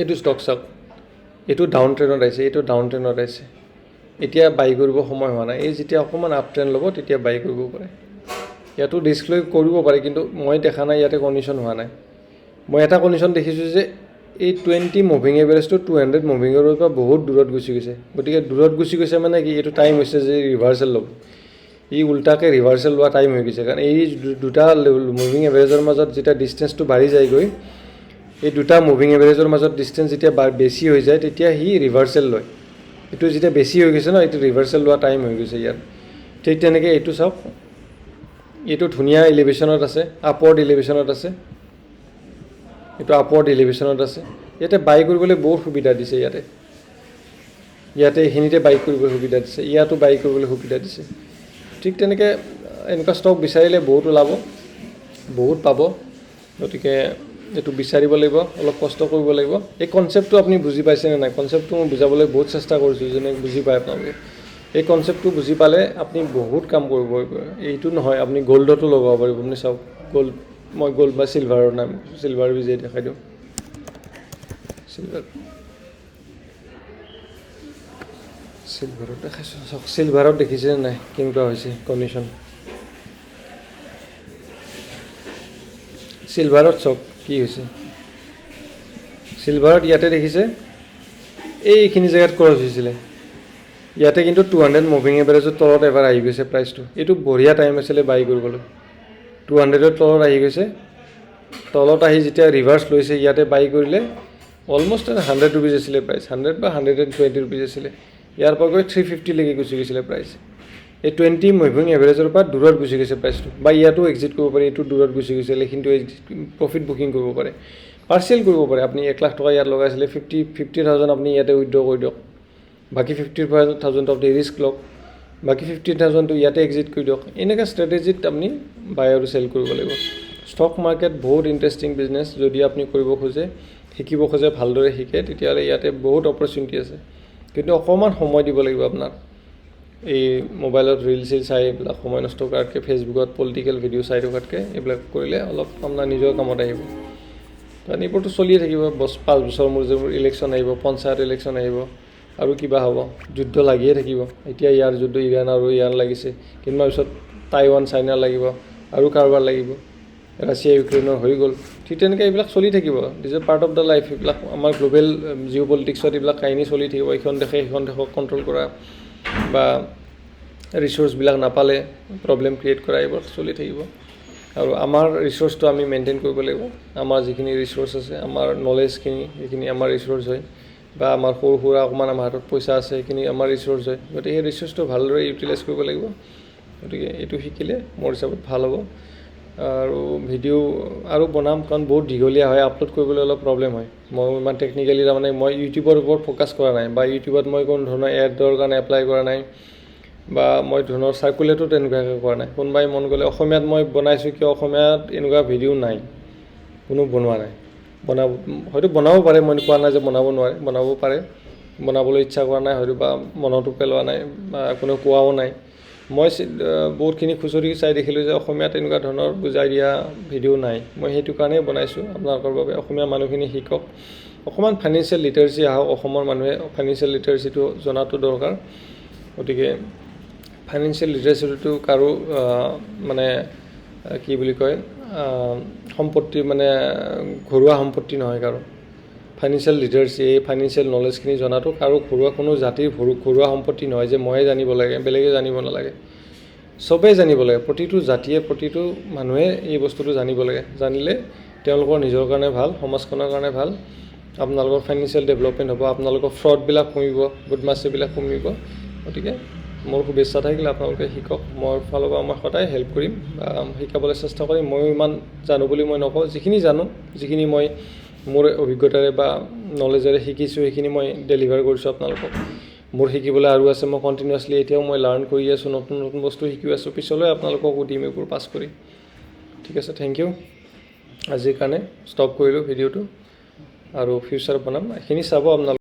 এইটো ষ্টক চাওক এইটো ডাউন ট্ৰেণ্ডত আহিছে এতিয়া বাই কৰিব সময় হোৱা নাই এই যেতিয়া অকণমান আপ ট্ৰেণ্ড ল'ব তেতিয়া বাই কৰিব পাৰে ইয়াতো ৰিস্ক লৈ কৰিব পাৰে কিন্তু মই দেখা নাই ইয়াতে কণ্ডিশ্যন হোৱা নাই মই এটা কণ্ডিশ্যন দেখিছোঁ যে এই 20 মুভিং এভাৰেজটো 200 মুভিঙৰ পৰা বহুত দূৰত গুচি গৈছে গতিকে দূৰত গুচি গৈছে মানে কি এইটো টাইম হৈছে যে ৰিভাৰ্চেল ল'ব ই উল্টাকৈ ৰিভাৰ্চেল লোৱা টাইম হৈ গৈছে কাৰণ এই দুটা মুভিং এভাৰেজৰ মাজত যেতিয়া ডিষ্টেঞ্চটো বাঢ়ি যায়গৈ এই দুটা মুভিং এভাৰেজৰ মাজত ডিষ্টেঞ্চ যেতিয়া বেছি হৈ যায় তেতিয়া সি ৰিভাৰ্চেল লয় এইটো যেতিয়া বেছি হৈ গৈছে ন এইটো ৰিভাৰ্চেল লোৱা টাইম হৈ গৈছে ইয়াত ঠিক তেনেকৈ এইটো চাওক এইটো ধুনীয়া ইলিভেশ্যনত আছে আপৱাৰ্ড ইলিভেশ্যনত আছে এইটো আপৱাৰ্ড ইলিভেশ্যনত আছে ইয়াতে বাই কৰিবলৈ বহুত সুবিধা দিছে ইয়াতে এইখিনিতে বাই কৰিবলৈ সুবিধা দিছে ইয়াতো বাই কৰিবলৈ সুবিধা দিছে ঠিক তেনেকৈ এনেকুৱা ষ্টক বিচাৰিলে বহুত ওলাব বহুত পাব গতিকে এইটো বিচাৰিব লাগিব, অলপ কষ্ট কৰিব লাগিব। এই কনচেপ্টটো আপুনি বুজি পাইছেনে নাই? কনচেপ্টটো মই বুজাবলৈ বহুত চেষ্টা কৰিছোঁ, যেনে বুজি পায় আপোনালোকে। এই কনচেপ্টটো বুজি পালে আপুনি বহুত কাম কৰিব পাৰিব। এইটো নহয়, আপুনি গ'ল্ডতো লগাব পাৰিব। আপুনি চাওক, গ'ল্ড, মই গ'ল্ড বা চিলভাৰৰ নাম, চিলভাৰ বিজয় দেখাই দিওঁ। চিলভাৰত দেখাইছোঁ, চাওক চিলভাৰত দেখিছে নাই কেনেকুৱা হৈছে কণ্ডিশ্যন। চিলভাৰত চাওক কি হৈছে। চিলভাৰত ইয়াতে দেখিছে এইখিনি জেগাত ক্ৰছ হৈছিলে, ইয়াতে কিন্তু 200 মুভিং এভাৰেজৰ তলত এবাৰ আহি গৈছে প্ৰাইচটো। এইটো বঢ়িয়া টাইম আছিলে বাই কৰিবলৈ। 200ৰ তলত আহি গৈছে, তলত আহি যেতিয়া ৰিভাৰ্চ লৈছে ইয়াতে বাই কৰিলে অলমষ্ট 100 ৰুপিজ আছিলে প্ৰাইচ, 100 বা 120 ৰুপিজ আছিলে। ইয়াৰ পৰা গৈ 350লৈকে গুচি গৈছিলে প্ৰাইচ। এই 20 মুভিং এভাৰেজৰ পৰা দূৰত গুচি গৈছে প্ৰাইচটো, বা ইয়াতো এক্সিট কৰিব পাৰি, এইটো দূৰত গুচি গৈছিলে, কিন্তু প্ৰফিট বুকিং কৰিব পাৰে, পাৰ্চেল কৰিব পাৰে। আপুনি 1 লাখ টকা ইয়াত লগাইছিলে, 50,000 আপুনি ইয়াতে উইথড্ৰ কৰি দিয়ক, বাকী 50,000 আপুনি ৰিস্ক লওক, বাকী 50,000টো ইয়াতে এক্সিট কৰি দিয়ক। এনেকুৱা ষ্ট্ৰেটেজিত আপুনি বাই আৰু চেল কৰিব লাগিব। ষ্টক মাৰ্কেট বহুত ইণ্টাৰেষ্টিং বিজনেছ। যদি আপুনি কৰিব খোজে, শিকিব খোজে, ভালদৰে শিকে, তেতিয়াহ'লে ইয়াতে বহুত অপৰচুনিটি আছে। কিন্তু অকণমান সময় দিব লাগিব আপোনাক। এই মোবাইলত ৰিল চিল চাই এইবিলাক সময় নষ্ট কৰাতকৈ, ফেচবুকত পলিটিকেল ভিডিঅ' চাই থকাতকৈ এইবিলাক কৰিলে অলপ আপোনাৰ নিজৰ কামত আহিব। কাৰণ এইবোৰতো চলিয়ে থাকিব। 5 বছৰ মূৰে মূৰে ইলেকশ্যন আহিব, পঞ্চায়ত ইলেকশ্যন আহিব, আৰু কিবা হ'ব, যুদ্ধ লাগিয়ে থাকিব। এতিয়া ইয়াৰ যুদ্ধ ইৰাণ আৰু ইৰাণ লাগিছে, কেইদিনমান পিছত টাইৱান চাইনা লাগিব, আৰু কাৰোবাৰ লাগিব, ৰাছিয়া ইউক্ৰেইনৰ হৈ গ'ল। ঠিক তেনেকৈ এইবিলাক চলি থাকিব। দিছ এ পাৰ্ট অফ দ্য লাইফ। এইবিলাক আমাৰ গ্ল'বেল জিঅ' পলিটিক্সত এইবিলাক কাহিনী চলি থাকিব। এইখন দেশে সেইখন দেশক কণ্ট্ৰল কৰা বা ৰিচোৰ্চবিলাক নাপালে প্ৰব্লেম ক্ৰিয়েট কৰা, এইবোৰ চলি থাকিব। আৰু আমাৰ ৰিচোৰ্চটো আমি মেইনটেইন কৰিব লাগিব। আমাৰ যিখিনি ৰিচোৰ্চ আছে, আমাৰ নলেজখিনি, সেইখিনি আমাৰ ৰিচোৰ্চ হয়, বা আমাৰ সৰু সুৰা অকণমান আমাৰ হাতত পইচা আছে, সেইখিনি আমাৰ ৰিচোৰ্চ হয়। গতিকে সেই ৰিচোৰ্চটো ভালদৰে ইউটিলাইজ কৰিব লাগিব। গতিকে এইটো শিকিলে মোৰ হিচাপত ভাল হ'ব। আৰু ভিডিঅ' আৰু বনাম, কাৰণ বহুত দীঘলীয়া হয়, আপলোড কৰিবলৈ অলপ প্ৰব্লেম হয়। মই ইমান টেকনিকেলি, তাৰমানে মই ইউটিউবৰ ওপৰত ফ'কাছ কৰা নাই, বা ইউটিউবত মই কোনো ধৰণৰ এডৰ কাৰণে এপ্লাই কৰা নাই, বা মই ধৰণৰ চাৰ্কুলেটো তেনেকুৱাকৈ কৰা নাই। কোনোবাই মন গ'লে, অসমীয়াত মই বনাইছোঁ কিয়, অসমীয়াত এনেকুৱা ভিডিঅ' নাই, কোনো বনোৱা নাই। হয়তো বনাব পাৰে, মই কোৱা নাই যে বনাব নোৱাৰে, বনাব পাৰে, বনাবলৈ ইচ্ছা কৰা নাই হয়তো, বা মনতো পেলোৱা নাই, বা কোনেও কোৱাও নাই। মই বহুতখিনি খুচৰি চাই দেখিলোঁ যে অসমীয়াত এনেকুৱা ধৰণৰ বুজাই দিয়া ভিডিঅ' নাই। মই সেইটো কাৰণেই বনাইছোঁ আপোনালোকৰ বাবে। অসমীয়া মানুহখিনি শিকক, অকণমান ফাইনেন্সিয়েল লিটাৰেচি আহক। অসমৰ মানুহে ফাইনেন্সিয়েল লিটাৰেচিটো জনাটো দৰকাৰ। গতিকে ফাইনেন্সিয়েল লিটাৰেচিটো কাৰো মানে কি বুলি কয়, সম্পত্তি, মানে ঘৰুৱা সম্পত্তি নহয় কাৰো। ফাইনেন্সিয়েল লিটাৰেচি, এই ফাইনেন্সিয়েল নলেজখিনি জনাটো কাৰো ঘৰুৱা, কোনো জাতিৰ ঘৰুৱা সম্পত্তি নহয় যে ময়ে জানিব লাগে, বেলেগে জানিব নালাগে। চবেই জানিব লাগে, প্ৰতিটো জাতিয়ে, প্ৰতিটো মানুহে এই বস্তুটো জানিব লাগে। জানিলে তেওঁলোকৰ নিজৰ কাৰণে ভাল, সমাজখনৰ কাৰণে ভাল, আপোনালোকৰ ফাইনেন্সিয়েল ডেভেলপমেণ্ট হ'ব, আপোনালোকৰ ফ্ৰডবিলাক কমিব, বদমাচিবিলাক কমিব। গতিকে মোৰ শুভেচ্ছা থাকিলে আপোনালোকে শিকক। মোৰ ফালৰ পৰা মই সদায় হেল্প কৰিম, বা শিকাবলৈ চেষ্টা কৰিম। ময়ো ইমান জানো বুলি মই নকওঁ, যিখিনি জানো, যিখিনি মই মোৰ অভিজ্ঞতাৰে বা নলেজেৰে শিকিছোঁ, সেইখিনি মই ডেলিভাৰ কৰিছোঁ আপোনালোকক। মোৰ শিকিবলৈ আৰু আছে, মই কণ্টিনিউৱাছলি এতিয়াও মই লাৰ্ণ কৰি আছোঁ, নতুন নতুন বস্তু শিকি আছোঁ। পিছলৈ আপোনালোককো দিম এইবোৰ পাছ কৰি। ঠিক আছে, থেংক ইউ। আজিৰ কাৰণে ষ্টপ কৰিলোঁ ভিডিঅ'টো, আৰু ফিউচাৰ বনাম, এইখিনি চাব আপোনালোকে।